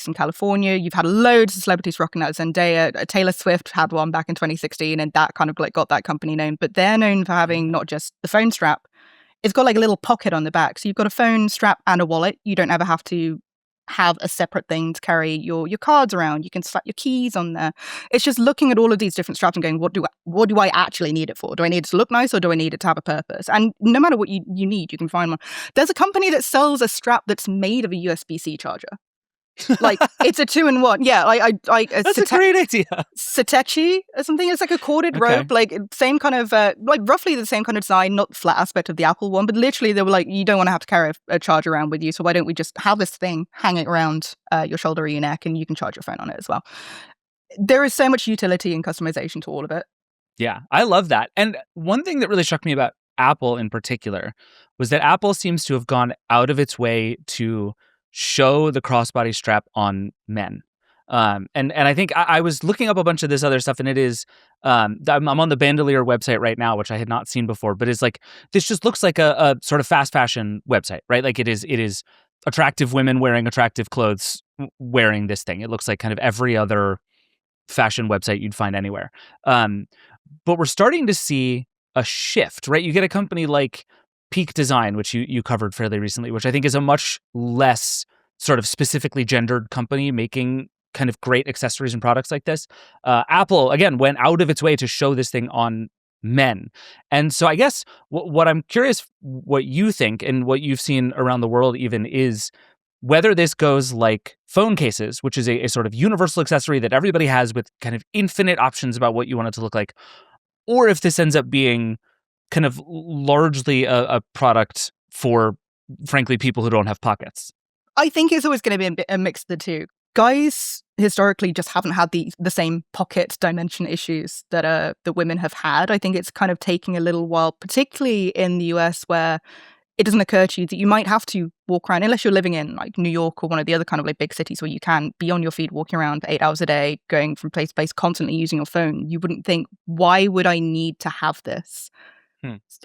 in California. You've had loads of celebrities rocking that. Zendaya, Taylor Swift had one back in 2016, and that kind of like got that company known. But they're known for having not just the phone strap. It's got like a little pocket on the back. So you've got a phone strap and a wallet. You don't ever have to have a separate thing to carry your cards around. You can slap your keys on there. It's just looking at all of these different straps and going, what do I actually need it for? Do I need it to look nice, or do I need it to have a purpose? And no matter what you need, you can find one. There's a company that sells a strap that's made of a USB-C charger. Like it's a 2-in-1. Yeah, That's a great idea. Satechi or something. It's like a corded Okay. rope, like same kind of like roughly the same kind of design, not the flat aspect of the Apple one, but literally they were like, you don't want to have to carry a charger around with you, so why don't we just have this thing hanging around your shoulder or your neck, and you can charge your phone on it as well. There is so much utility and customization to all of it. Yeah, I love that. And one thing that really struck me about Apple in particular was that Apple seems to have gone out of its way to show the crossbody strap on men. And I think I was looking up a bunch of this other stuff, and it is I'm on the Bandolier website right now, which I had not seen before, but it's like this just looks like a sort of fast fashion website, right? Like it is attractive women wearing attractive clothes wearing this thing. It looks like kind of every other fashion website you'd find anywhere. But we're starting to see a shift, right? You get a company like Peak Design, which you covered fairly recently, which I think is a much less sort of specifically gendered company making kind of great accessories and products like this. Apple, again, went out of its way to show this thing on men. And so I guess what I'm curious what you think and what you've seen around the world even is whether this goes like phone cases, which is a sort of universal accessory that everybody has with kind of infinite options about what you want it to look like, or if this ends up being kind of largely a product for, frankly, people who don't have pockets. I think it's always going to be a mix of the two. Guys historically just haven't had the same pocket dimension issues that women have had. I think it's kind of taking a little while, particularly in the US, where it doesn't occur to you that you might have to walk around, unless you're living in like New York or one of the other kind of like big cities where you can be on your feet walking around for 8 hours a day, going from place to place, constantly using your phone. You wouldn't think, why would I need to have this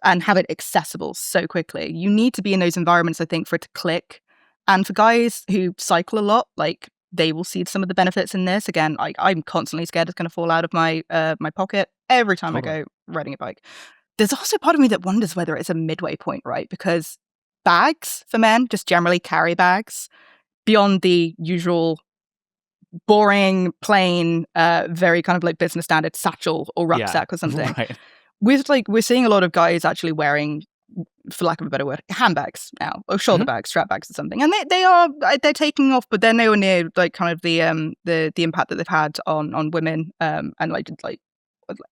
and have it accessible so quickly? You need to be in those environments, I think, for it to click. And for guys who cycle a lot, like they will see some of the benefits in this. Again, I'm constantly scared it's going to fall out of my my pocket every time I go riding a bike. There's also part of me that wonders whether it's a midway point, right? Because bags for men, just generally carry bags, beyond the usual boring, plain, very kind of like business standard satchel or rucksack or something. Right. We're seeing a lot of guys actually wearing, for lack of a better word, handbags now, or shoulder bags, strap bags or something. And they're taking off, but they're nowhere near like kind of the impact that they've had on women and like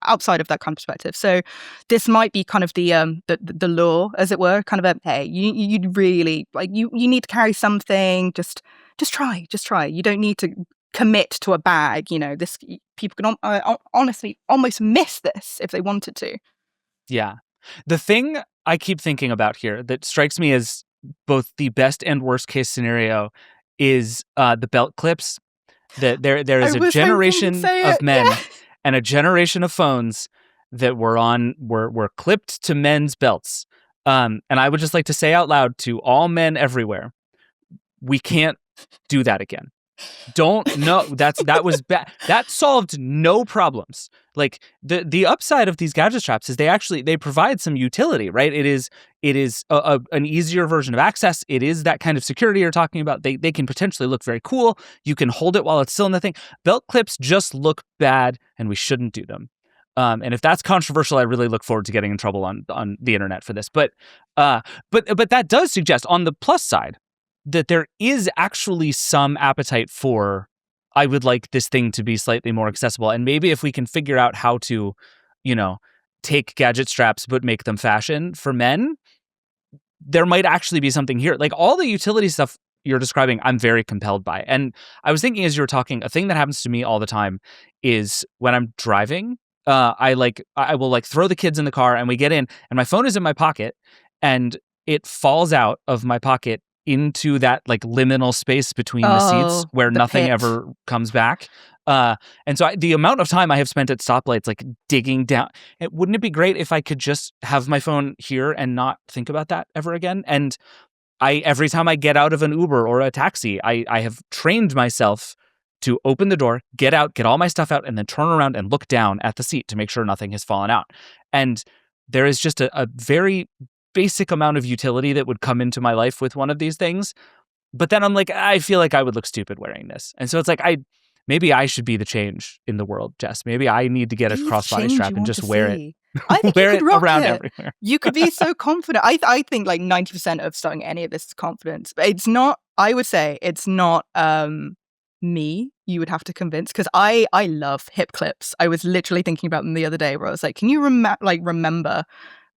outside of that kind of perspective. So this might be kind of the law, as it were, kind of hey, you'd really like you need to carry something. Just try. You don't need to commit to a bag. You know, this people can honestly almost miss this if they wanted to. Yeah. The thing I keep thinking about here that strikes me as both the best and worst case scenario is the belt clips. That there is a generation of men and a generation of phones that were clipped to men's belts. And I would just like to say out loud to all men everywhere, we can't do that again. That was bad. That solved no problems. Like the upside of these gadget straps is they provide some utility, right? It is an easier version of access. It is that kind of security you're talking about. They can potentially look very cool. You can hold it while it's still in the thing. Belt clips just look bad, and we shouldn't do them. And if that's controversial, I really look forward to getting in trouble on the internet for this. But that does suggest on the plus side that there is actually some appetite for, I would like this thing to be slightly more accessible. And maybe if we can figure out how to, take gadget straps but make them fashion for men, there might actually be something here. Like all the utility stuff you're describing, I'm very compelled by. And I was thinking as you were talking, a thing that happens to me all the time is when I'm driving, I will throw the kids in the car and we get in and my phone is in my pocket and it falls out of my pocket into that like liminal space between the seats where nothing ever comes back. And so the amount of time I have spent at stoplights, like digging down, wouldn't it be great if I could just have my phone here and not think about that ever again? And every time I get out of an Uber or a taxi, I have trained myself to open the door, get out, get all my stuff out, and then turn around and look down at the seat to make sure nothing has fallen out. And there is just a very basic amount of utility that would come into my life with one of these things. But then I'm like, I feel like I would look stupid wearing this. And so it's like, maybe I should be the change in the world, Jess. Maybe I need to get a crossbody strap and just wear it I think Wear you it could rock around it. everywhere. You could be so confident. I think like 90% of starting any of this is confidence. But it's not, I would say it's not me you would have to convince, because I love hip clips. I was literally thinking about them the other day where I was like, can you remember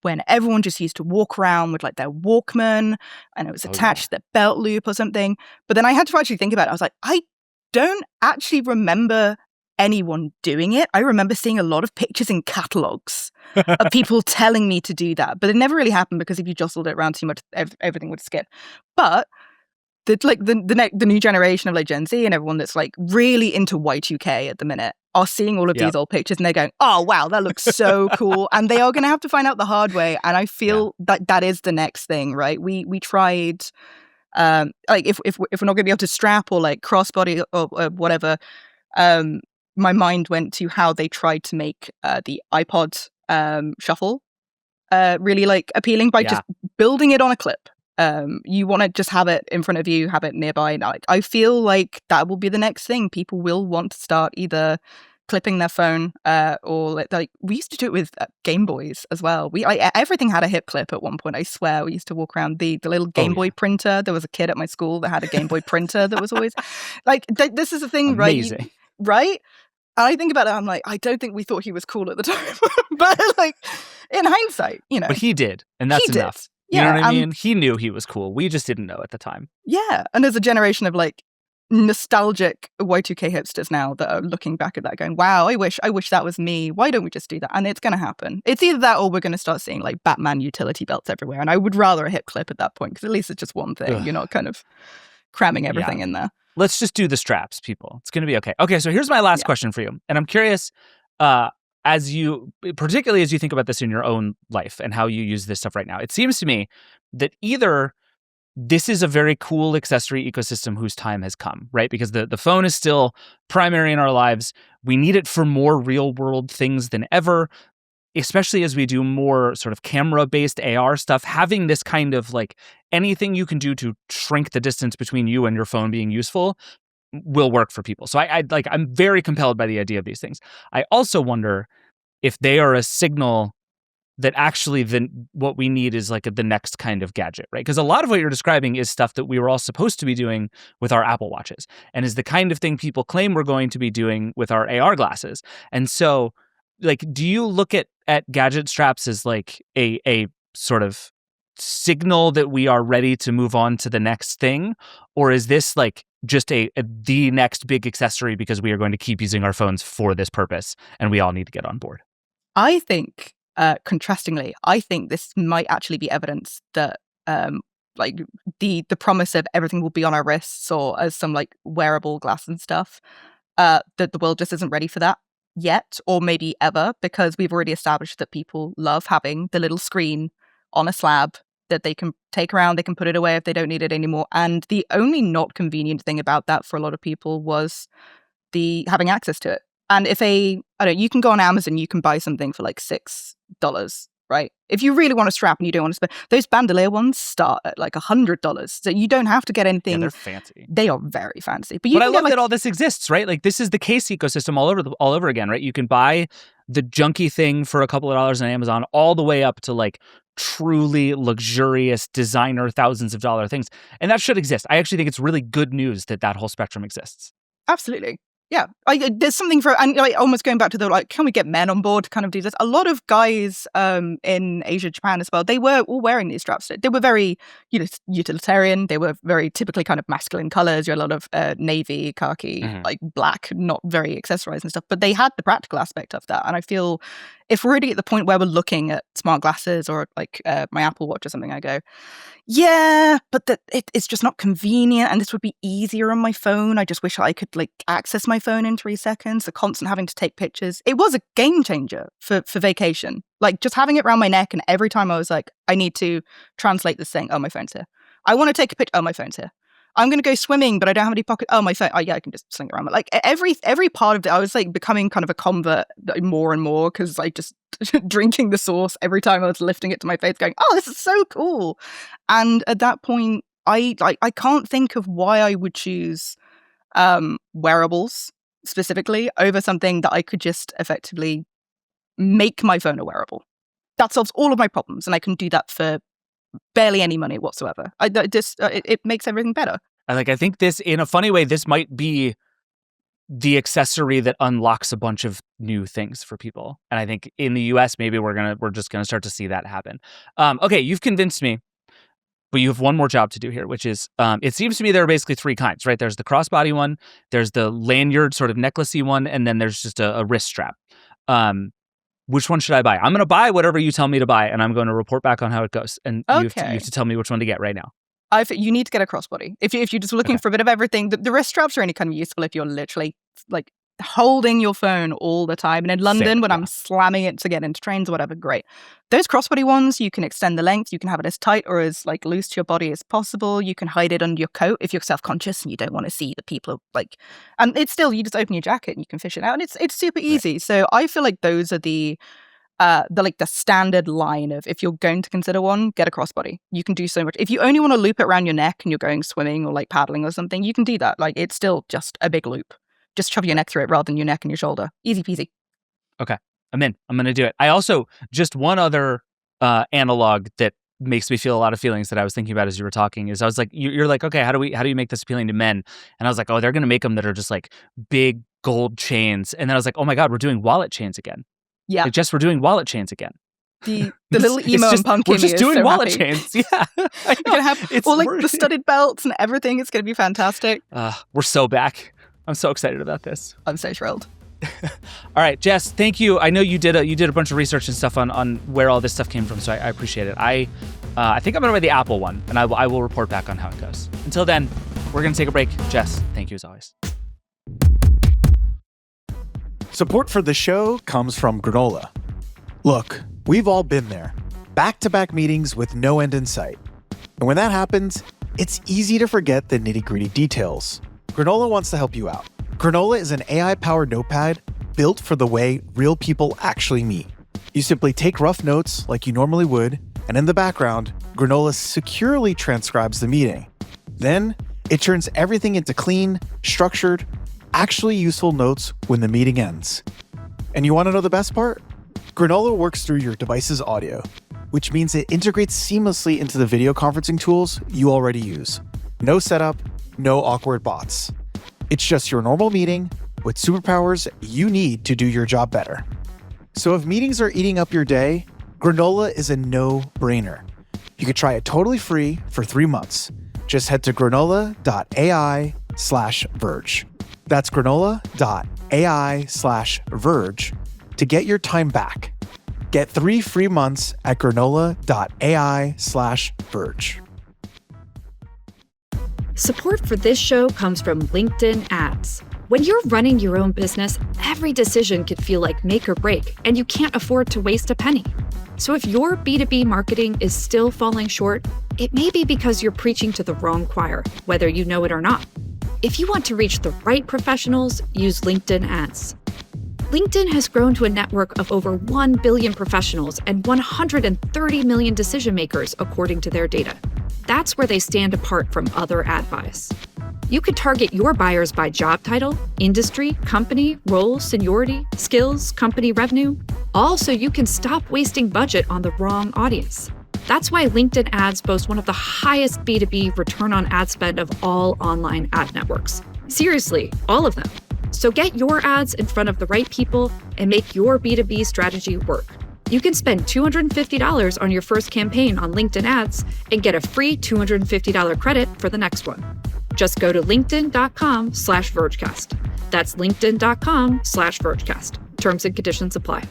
when everyone just used to walk around with like their Walkman and it was attached to their belt loop or something? But then I had to actually think about it. I was like, I don't actually remember anyone doing it. I remember seeing a lot of pictures in catalogs of people telling me to do that, but it never really happened because if you jostled it around too much, everything would skip. But the new generation of like Gen Z and everyone that's like really into Y2K at the minute are seeing all of these old pictures and they're going, oh wow, that looks so cool, and they are going to have to find out the hard way. And I feel that is the next thing, right? We tried. Like if we're not going to be able to strap or like crossbody or whatever, my mind went to how they tried to make the iPod shuffle really like appealing by just building it on a clip. You want to just have it in front of you, have it nearby. I feel like that will be the next thing. People will want to start either clipping their phone or like we used to do it with Game Boys as well. Everything had a hip clip at one point. I swear we used to walk around the little Game Boy printer. There was a kid at my school that had a Game Boy printer that was always like this is a thing. Amazing. Right? And I think about it, I'm like, I don't think we thought he was cool at the time. But like in hindsight, But he did, and that's enough. You know what I mean? He knew he was cool. We just didn't know at the time. Yeah. And there's a generation of like nostalgic Y2K hipsters now that are looking back at that going, wow, I wish that was me. Why don't we just do that? And it's going to happen. It's either that or we're going to start seeing like Batman utility belts everywhere. And I would rather a hip clip at that point because at least it's just one thing. Ugh. You're not kind of cramming everything in there. Let's just do the straps, people. It's going to be okay. Okay, so here's my last question for you. And I'm curious, particularly as you think about this in your own life and how you use this stuff right now, it seems to me that either this is a very cool accessory ecosystem whose time has come, right? Because the phone is still primary in our lives. We need it for more real world things than ever, especially as we do more sort of camera-based AR stuff. Having this kind of like anything you can do to shrink the distance between you and your phone being useful will work for people. So I'm very compelled by the idea of these things. I also wonder if they are a signal that actually what we need is like the next kind of gadget, right? Because a lot of what you're describing is stuff that we were all supposed to be doing with our Apple Watches and is the kind of thing people claim we're going to be doing with our AR glasses. And so, like, do you look at gadget straps as like a sort of signal that we are ready to move on to the next thing? Or is this like just the next big accessory because we are going to keep using our phones for this purpose and we all need to get on board? I think, contrastingly, I think this might actually be evidence that like the promise of everything will be on our wrists or as some like wearable glass and stuff, that the world just isn't ready for that yet, or maybe ever, because we've already established that people love having the little screen on a slab that they can take around, they can put it away if they don't need it anymore. And the only not convenient thing about that for a lot of people was the having access to it. And if you can go on Amazon, you can buy something for like $6, right? If you really want to strap and you don't want to spend, those bandolier ones start at like $100. So you don't have to get anything. Yeah, they're fancy. They are very fancy. But I love that all this exists, right? Like this is the case ecosystem all over again, right? You can buy the junky thing for a couple of dollars on Amazon all the way up to like truly luxurious designer thousands of dollar things. And that should exist. I actually think it's really good news that whole spectrum exists. Absolutely. Yeah, there's something for, and like almost going back to the like, can we get men on board to kind of do this? A lot of guys in Asia, Japan as well, they were all wearing these straps. They were very, utilitarian. They were very typically kind of masculine colors. You had a lot of navy, khaki, like black, not very accessorized and stuff. But they had the practical aspect of that. And I feel if we're already at the point where we're looking at smart glasses or like my Apple Watch or something, I go, yeah, but it's just not convenient, and this would be easier on my phone. I just wish I could like access my phone in 3 seconds. The constant having to take pictures. It was a game changer for vacation. Like just having it around my neck, and every time I was like, I need to translate this thing. Oh, my phone's here. I want to take a picture. Oh, my phone's here. I'm going to go swimming, but I don't have any pocket. Oh, my phone. Oh, yeah, I can just sling it around. But like every part of it, I was like becoming kind of a convert more and more because I just drinking the sauce every time I was lifting it to my face, going, "Oh, this is so cool." And at that point, I can't think of why I would choose wearables specifically over something that I could just effectively make my phone a wearable. that solves all of my problems, and I can do that for barely any money whatsoever. It makes everything better. I think this, in a funny way, this might be the accessory that unlocks a bunch of new things for people. And I think in the US, maybe we're just gonna start to see that happen. Okay, you've convinced me, but you have one more job to do here, which is it seems to me there are basically three kinds, right? There's the crossbody one, there's the lanyard sort of necklacey one, and then there's just a wrist strap. Which one should I buy? I'm going to buy whatever you tell me to buy, and I'm going to report back on how it goes. And you have to tell me which one to get right now. You need to get a crossbody. If you're just looking for a bit of everything, the wrist straps are only kind of useful if you're literally like holding your phone all the time. And in London, when I'm slamming it to get into trains or whatever, great. Those crossbody ones, you can extend the length. You can have it as tight or as like loose to your body as possible. You can hide it under your coat if you're self-conscious and you don't want to see the people and it's still, you just open your jacket and you can fish it out, and it's super easy. Right. So I feel like those are the standard line of, if you're going to consider one, get a crossbody. You can do so much. If you only want to loop it around your neck and you're going swimming or like paddling or something, you can do that. Like, it's still just a big loop. Just shove your neck through it rather than your neck and your shoulder. Easy peasy. Okay, I'm in. I'm going to do it. I also, just one other analog that makes me feel a lot of feelings that I was thinking about as you were talking is, I was like, you're like, okay, how do you make this appealing to men? And I was like, oh, they're going to make them that are just like big gold chains. And then I was like, oh my God, we're doing wallet chains again. Yeah. Like, we're doing wallet chains again. The little emo and punk. We're just doing so wallet happy. chains. Yeah. You're going to have the studded belts and everything. It's going to be fantastic. We're so back. I'm so excited about this. I'm so thrilled. All right, Jess, thank you. I know you did a bunch of research and stuff on where all this stuff came from, so I appreciate it. I think I'm going to buy the Apple one, and I will report back on how it goes. Until then, we're going to take a break. Jess, thank you as always. Support for the show comes from Granola. Look, we've all been there. Back-to-back meetings with no end in sight. And when that happens, it's easy to forget the nitty-gritty details. Granola wants to help you out. Granola is an AI-powered notepad built for the way real people actually meet. You simply take rough notes like you normally would, and in the background, Granola securely transcribes the meeting. Then, it turns everything into clean, structured, actually useful notes when the meeting ends. And you want to know the best part? Granola works through your device's audio, which means it integrates seamlessly into the video conferencing tools you already use. No setup, no awkward bots. It's just your normal meeting with superpowers you need to do your job better. So if meetings are eating up your day, Granola is a no-brainer. You can try it totally free for 3 months. Just head to granola.ai/Verge. That's granola.ai/Verge to get your time back. Get 3 free months at granola.ai/Verge. Support for this show comes from LinkedIn Ads. When you're running your own business, every decision could feel like make or break, and you can't afford to waste a penny. So if your B2B marketing is still falling short, it may be because you're preaching to the wrong choir, whether you know it or not. If you want to reach the right professionals, use LinkedIn Ads. LinkedIn has grown to a network of over 1 billion professionals and 130 million decision makers, according to their data. That's where they stand apart from other ad buys. You could target your buyers by job title, industry, company, role, seniority, skills, company revenue, all so you can stop wasting budget on the wrong audience. That's why LinkedIn Ads boast one of the highest B2B return on ad spend of all online ad networks. Seriously, all of them. So get your ads in front of the right people and make your B2B strategy work. You can spend $250 on your first campaign on LinkedIn Ads and get a free $250 credit for the next one. Just go to linkedin.com/Vergecast. That's linkedin.com/Vergecast. Terms and conditions apply.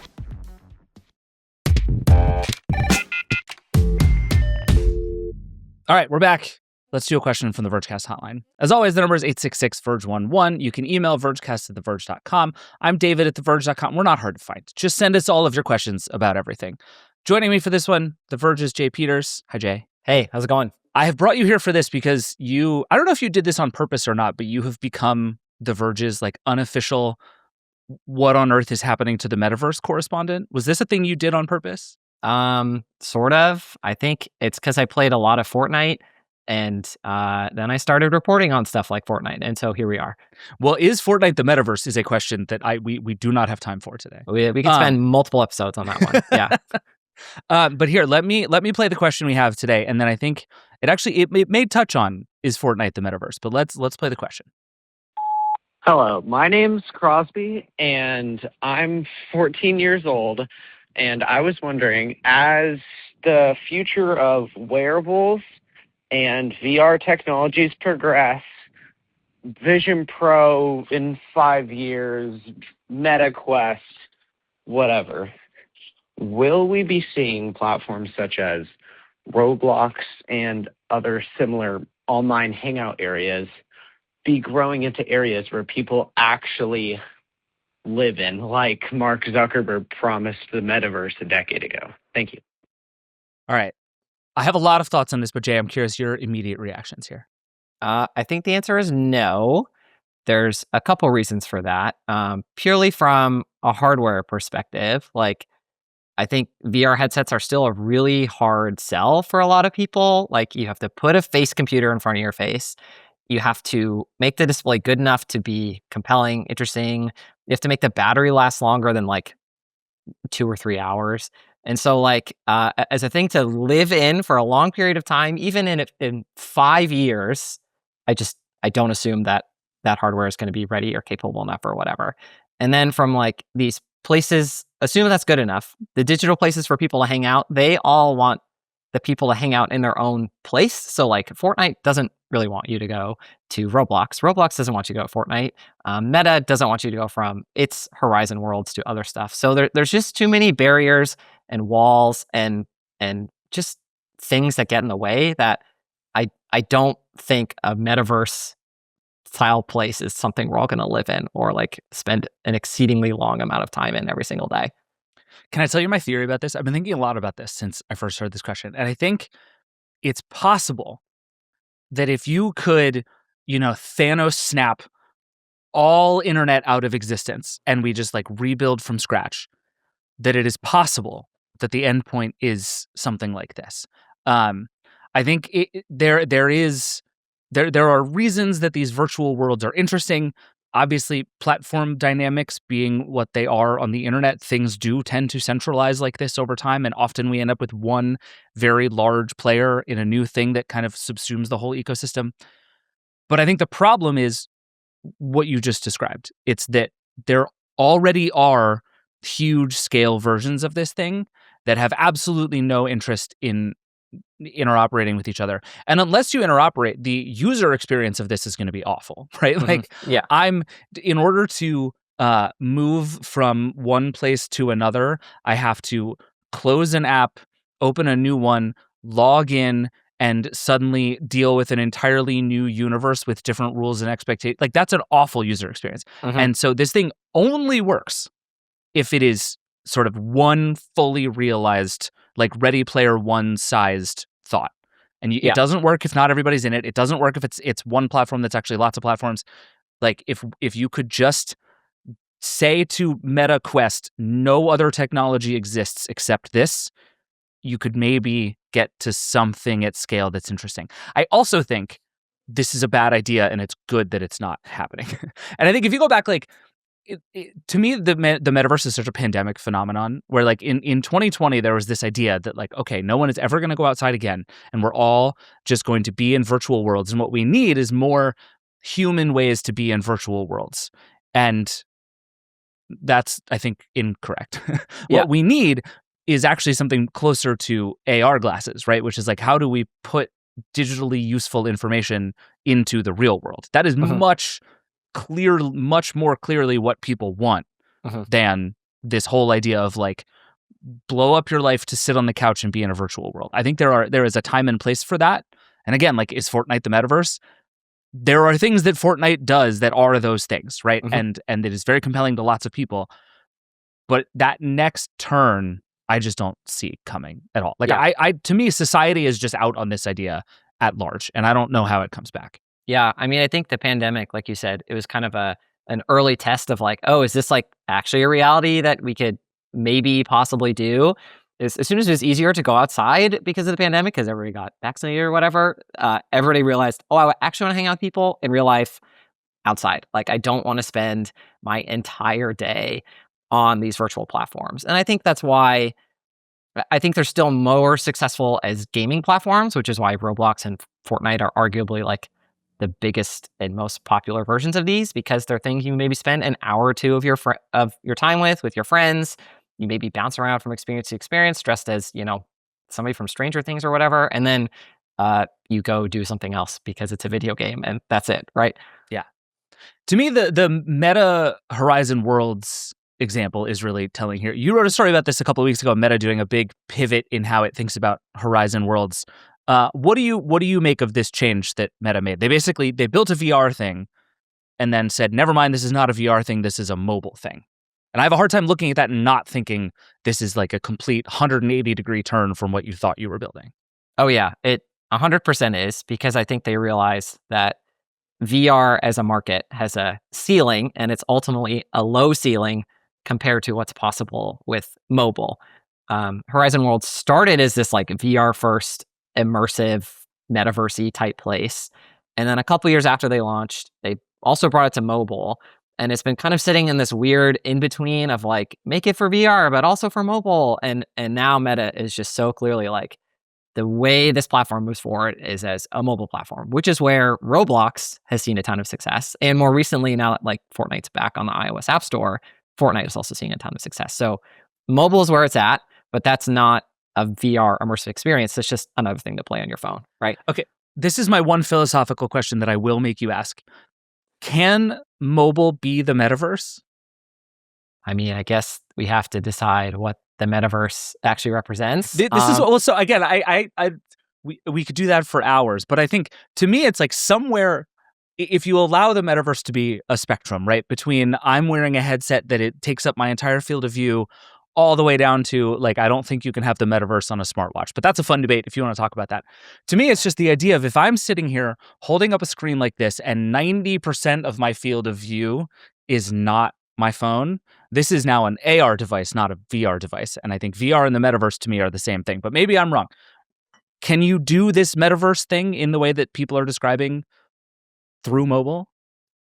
All right, we're back. Let's do a question from the Vergecast hotline. As always, the number is 866-VERGE11. You can email vergecast@theverge.com. I'm David at theverge.com. We're not hard to find. Just send us all of your questions about everything. Joining me for this one, The Verge's Jay Peters. Hi, Jay. Hey, how's it going? I have brought you here for this because I don't know if you did this on purpose or not, but you have become The Verge's like unofficial what on earth is happening to the Metaverse correspondent. Was this a thing you did on purpose? Sort of. I think it's because I played a lot of Fortnite, and then I started reporting on stuff like Fortnite, and so here we are. Well, is Fortnite the Metaverse is a question that we do not have time for today. We can spend multiple episodes on that one. Yeah. But here, let me play the question we have today, and then I think it may touch on is Fortnite the metaverse, but let's play the question. Hello, my name's Crosby, and I'm 14 years old, and I was wondering, as the future of wearables and VR technologies progress, Vision Pro in 5 years, Meta Quest, whatever, will we be seeing platforms such as Roblox and other similar online hangout areas be growing into areas where people actually live in, like Mark Zuckerberg promised the metaverse a decade ago? Thank you. All right. I have a lot of thoughts on this, but Jay, I'm curious your immediate reactions here. I think the answer is no. There's a couple reasons for that. Purely from a hardware perspective, like I think VR headsets are still a really hard sell for a lot of people. Like you have to put a face computer in front of your face. You have to make the display good enough to be compelling, interesting. You have to make the battery last longer than like 2 or 3 hours. And so like as a thing to live in for a long period of time, even in 5 years, I don't assume that hardware is going to be ready or capable enough or whatever. And then from like these places, assume that's good enough. The digital places for people to hang out, they all want the people to hang out in their own place. So like Fortnite doesn't really want you to go to Roblox. Roblox doesn't want you to go to Fortnite. Meta doesn't want you to go from its Horizon worlds to other stuff. So there's just too many barriers and walls and just things that get in the way that I don't think a metaverse style place is something we're all going to live in or like spend an exceedingly long amount of time in every single day. Can I tell you my theory about this? I've been thinking a lot about this since I first heard this question. And I think it's possible that if you could, Thanos snap all internet out of existence and we just like rebuild from scratch, that it is possible that the end point is something like this. I think there are reasons that these virtual worlds are interesting. Obviously, platform dynamics being what they are on the internet, things do tend to centralize like this over time, and often we end up with one very large player in a new thing that kind of subsumes the whole ecosystem. But I think the problem is what you just described. It's that there already are huge scale versions of this thing that have absolutely no interest in interoperating with each other. And unless you interoperate, the user experience of this is going to be awful, right? Mm-hmm. Like, yeah, in order to move from one place to another, I have to close an app, open a new one, log in, and suddenly deal with an entirely new universe with different rules and expectations. Like, that's an awful user experience. Mm-hmm. And so this thing only works if it is sort of one fully realized, like Ready Player One sized thought. And it doesn't work if not everybody's in it. It doesn't work if it's one platform that's actually lots of platforms. Like if you could just say to Meta Quest, no other technology exists except this, you could maybe get to something at scale that's interesting. I also think this is a bad idea and it's good that it's not happening. And I think if you go back, like, to me, the metaverse is such a pandemic phenomenon where, like, in 2020, there was this idea that, like, okay, no one is ever going to go outside again, and we're all just going to be in virtual worlds. And what we need is more human ways to be in virtual worlds. And that's, I think, incorrect. What we need is actually something closer to AR glasses, right? Which is like, how do we put digitally useful information into the real world? That is much more clearly what people want than this whole idea of like blow up your life to sit on the couch and be in a virtual world. I think there is a time and place for that. And again, like, is Fortnite the metaverse? There are things that Fortnite does that are those things, right? And it is very compelling to lots of people. But that next turn, I just don't see coming at all. Like, I to me, society is just out on this idea at large, and I don't know how it comes back. Yeah, I mean, I think the pandemic, like you said, it was kind of an early test of like, oh, is this like actually a reality that we could maybe possibly do? As soon as it was easier to go outside because of the pandemic, because everybody got vaccinated or whatever, everybody realized, oh, I actually want to hang out with people in real life outside. Like, I don't want to spend my entire day on these virtual platforms. And I think that's why I think they're still more successful as gaming platforms, which is why Roblox and Fortnite are arguably like the biggest and most popular versions of these, because they're things you maybe spend an hour or two of your time with your friends. You maybe bounce around from experience to experience, dressed as somebody from Stranger Things or whatever, and then you go do something else because it's a video game, and that's it, right? Yeah. To me, the Meta Horizon Worlds example is really telling here. You wrote a story about this a couple of weeks ago, Meta doing a big pivot in how it thinks about Horizon Worlds. What do you make of this change that Meta made? They built a VR thing and then said, never mind, this is not a VR thing, this is a mobile thing. And I have a hard time looking at that and not thinking this is like a complete 180-degree turn from what you thought you were building. Oh yeah, it 100% is, because I think they realize that VR as a market has a ceiling, and it's ultimately a low ceiling compared to what's possible with mobile. Horizon Worlds started as this like VR first immersive metaverse type place. And then a couple years after they launched, they also brought it to mobile. And it's been kind of sitting in this weird in between of like, make it for VR, but also for mobile. And now Meta is just so clearly like, the way this platform moves forward is as a mobile platform, which is where Roblox has seen a ton of success. And more recently, now that like Fortnite's back on the iOS App Store, Fortnite is also seeing a ton of success. So mobile is where it's at, but that's not a VR immersive experience. It's just another thing to play on your phone, right? Okay, this is my one philosophical question that I will make you ask. Can mobile be the metaverse? I mean, I guess we have to decide what the metaverse actually represents. This is also, again, we could do that for hours, but I think to me it's like somewhere, if you allow the metaverse to be a spectrum, right, between I'm wearing a headset that it takes up my entire field of view, all the way down to like, I don't think you can have the metaverse on a smartwatch, but that's a fun debate if you want to talk about that. To me, it's just the idea of if I'm sitting here holding up a screen like this and 90% of my field of view is not my phone, this is now an AR device, not a VR device. And I think VR and the metaverse to me are the same thing, but maybe I'm wrong. Can you do this metaverse thing in the way that people are describing through mobile?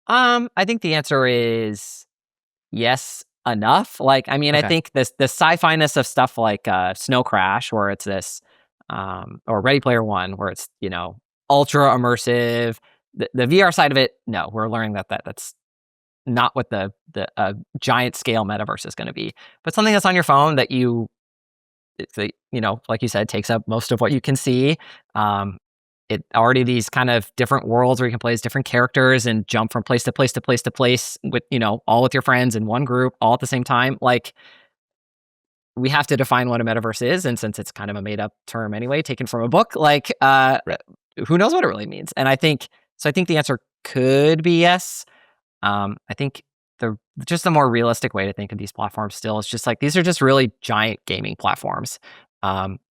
I think the answer is yes, enough. Like, I mean, okay. I think the sci-fi-ness of stuff like Snow Crash, where it's this, or Ready Player One, where it's, ultra immersive. The VR side of it, no, we're learning that's not what the giant scale metaverse is going to be. But something that's on your phone that like you said, takes up most of what you can see. It already these kind of different worlds where you can play as different characters and jump from place to place to place to place with, all with your friends in one group all at the same time. Like, we have to define what a metaverse is. And since it's kind of a made up term anyway, taken from a book, like, who knows what it really means? And I think the answer could be yes. I think the more realistic way to think of these platforms still is just like, these are just really giant gaming platforms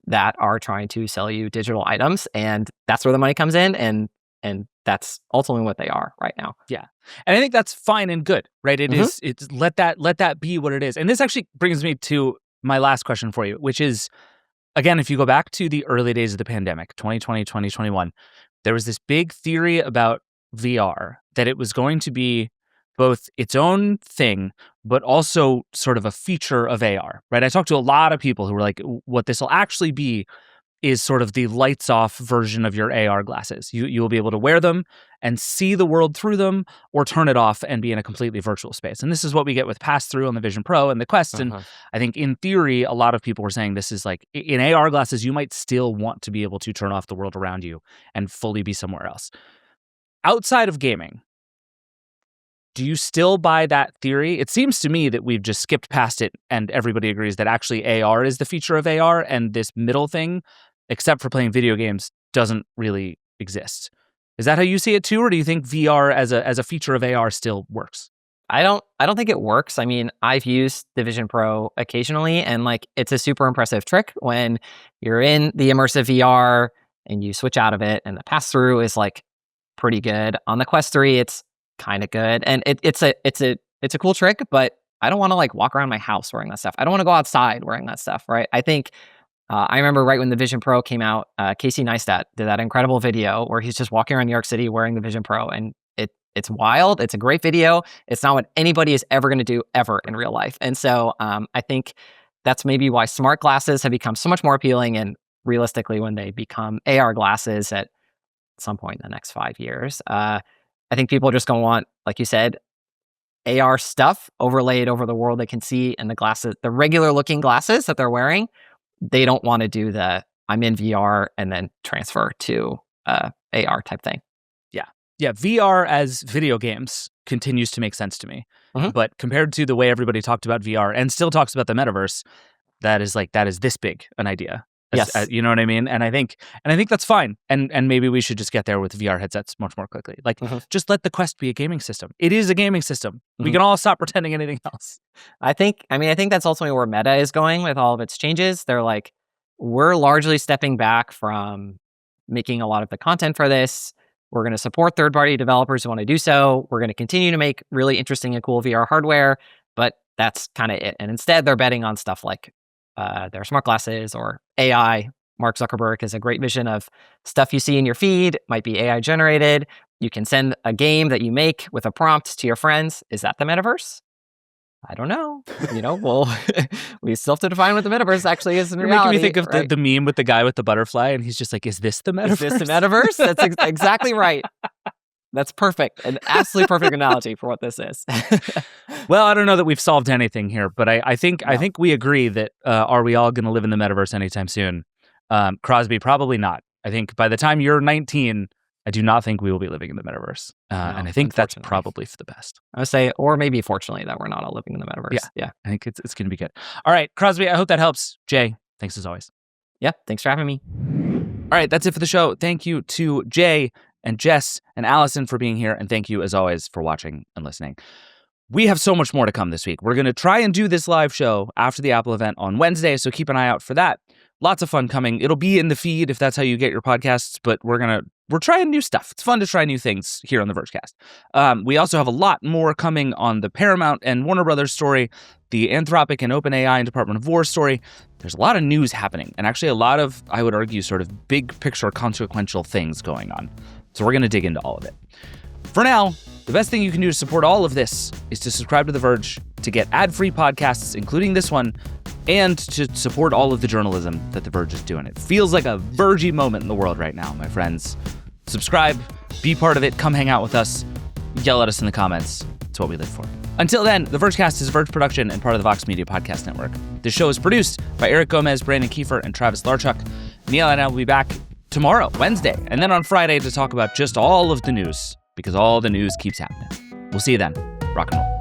that are trying to sell you digital items, and that's where the money comes in, and that's ultimately what they are right now. Yeah, and I think that's fine and good, right? It is. It's let that be what it is. And this actually brings me to my last question for you, which is, again, if you go back to the early days of the pandemic, 2020, 2021, there was this big theory about VR that it was going to be both its own thing, but also sort of a feature of AR, right? I talked to a lot of people who were like, what this will actually be is sort of the lights off version of your AR glasses. You will be able to wear them and see the world through them, or turn it off and be in a completely virtual space. And this is what we get with Pass-Through on the Vision Pro and the Quest. And I think in theory, a lot of people were saying this is like, in AR glasses, you might still want to be able to turn off the world around you and fully be somewhere else. Outside of gaming, do you still buy that theory? It seems to me that we've just skipped past it and everybody agrees that actually AR is the feature of AR, and this middle thing, except for playing video games, doesn't really exist. Is that how you see it too, or do you think VR as a feature of AR still works? I don't think it works. I mean, I've used the Vision Pro occasionally, and like, it's a super impressive trick when you're in the immersive VR and you switch out of it, and the pass-through is like pretty good. On the Quest 3, it's kind of good, and it's a cool trick, but I don't want to like walk around my house wearing that stuff. I don't want to go outside wearing that stuff, right? I think I remember right when the Vision Pro came out, Casey Neistat did that incredible video where he's just walking around New York City wearing the Vision Pro, and it's wild. It's a great video. It's not what anybody is ever going to do ever in real life. And so I think that's maybe why smart glasses have become so much more appealing. And realistically, when they become AR glasses at some point in the next 5 years, I think people are just going to want, like you said, AR stuff overlaid over the world they can see in the glasses, the regular looking glasses that they're wearing. They don't want to do the I'm in VR and then transfer to AR type thing. Yeah, VR as video games continues to make sense to me. But compared to the way everybody talked about VR and still talks about the metaverse, that is this big an idea. Yes. You know what I mean? And I think that's fine. And maybe we should just get there with VR headsets much more quickly. Like, just let the Quest be a gaming system. It is a gaming system. We can all stop pretending anything else. I think that's ultimately where Meta is going with all of its changes. They're like, we're largely stepping back from making a lot of the content for this. We're going to support third-party developers who want to do so. We're going to continue to make really interesting and cool VR hardware, but that's kind of it. And instead, they're betting on stuff like their smart glasses or AI. Mark Zuckerberg has a great vision of stuff you see in your feed might be AI generated. You can send a game that you make with a prompt to your friends. Is that the metaverse? I don't know. Well, we still have to define what the metaverse actually is in reality. You're making me think of right? the meme with the guy with the butterfly, and he's just like, is this the metaverse? Is this the metaverse? That's exactly right. That's perfect. An absolutely perfect analogy for what this is. Well, I don't know that we've solved anything here, but I think we agree that are we all going to live in the metaverse anytime soon? Crosby, probably not. I think by the time you're 19, I do not think we will be living in the metaverse. And I think that's probably for the best. I would say, or maybe fortunately that we're not all living in the metaverse. Yeah. I think it's going to be good. All right, Crosby, I hope that helps. Jay, thanks as always. Yeah, thanks for having me. All right, that's it for the show. Thank you to Jay and Jess and Allison for being here. And thank you, as always, for watching and listening. We have so much more to come this week. We're going to try and do this live show after the Apple event on Wednesday, so keep an eye out for that. Lots of fun coming. It'll be in the feed if that's how you get your podcasts, but we're trying new stuff. It's fun to try new things here on the Vergecast. We also have a lot more coming on the Paramount and Warner Brothers story, the Anthropic and OpenAI and Department of War story. There's a lot of news happening, and actually a lot of, I would argue, sort of big picture consequential things going on. So we're going to dig into all of it. For now, the best thing you can do to support all of this is to subscribe to The Verge, to get ad-free podcasts, including this one, and to support all of the journalism that The Verge is doing. It feels like a Vergey moment in the world right now, my friends. Subscribe, be part of it, come hang out with us, yell at us in the comments. It's what we live for. Until then, The Vergecast is a Verge production and part of the Vox Media Podcast Network. This show is produced by Eric Gomez, Brandon Kiefer, and Travis Larchuk. Neil and I will be back tomorrow, Wednesday, and then on Friday to talk about just all of the news, because all the news keeps happening. We'll see you then. Rock and roll.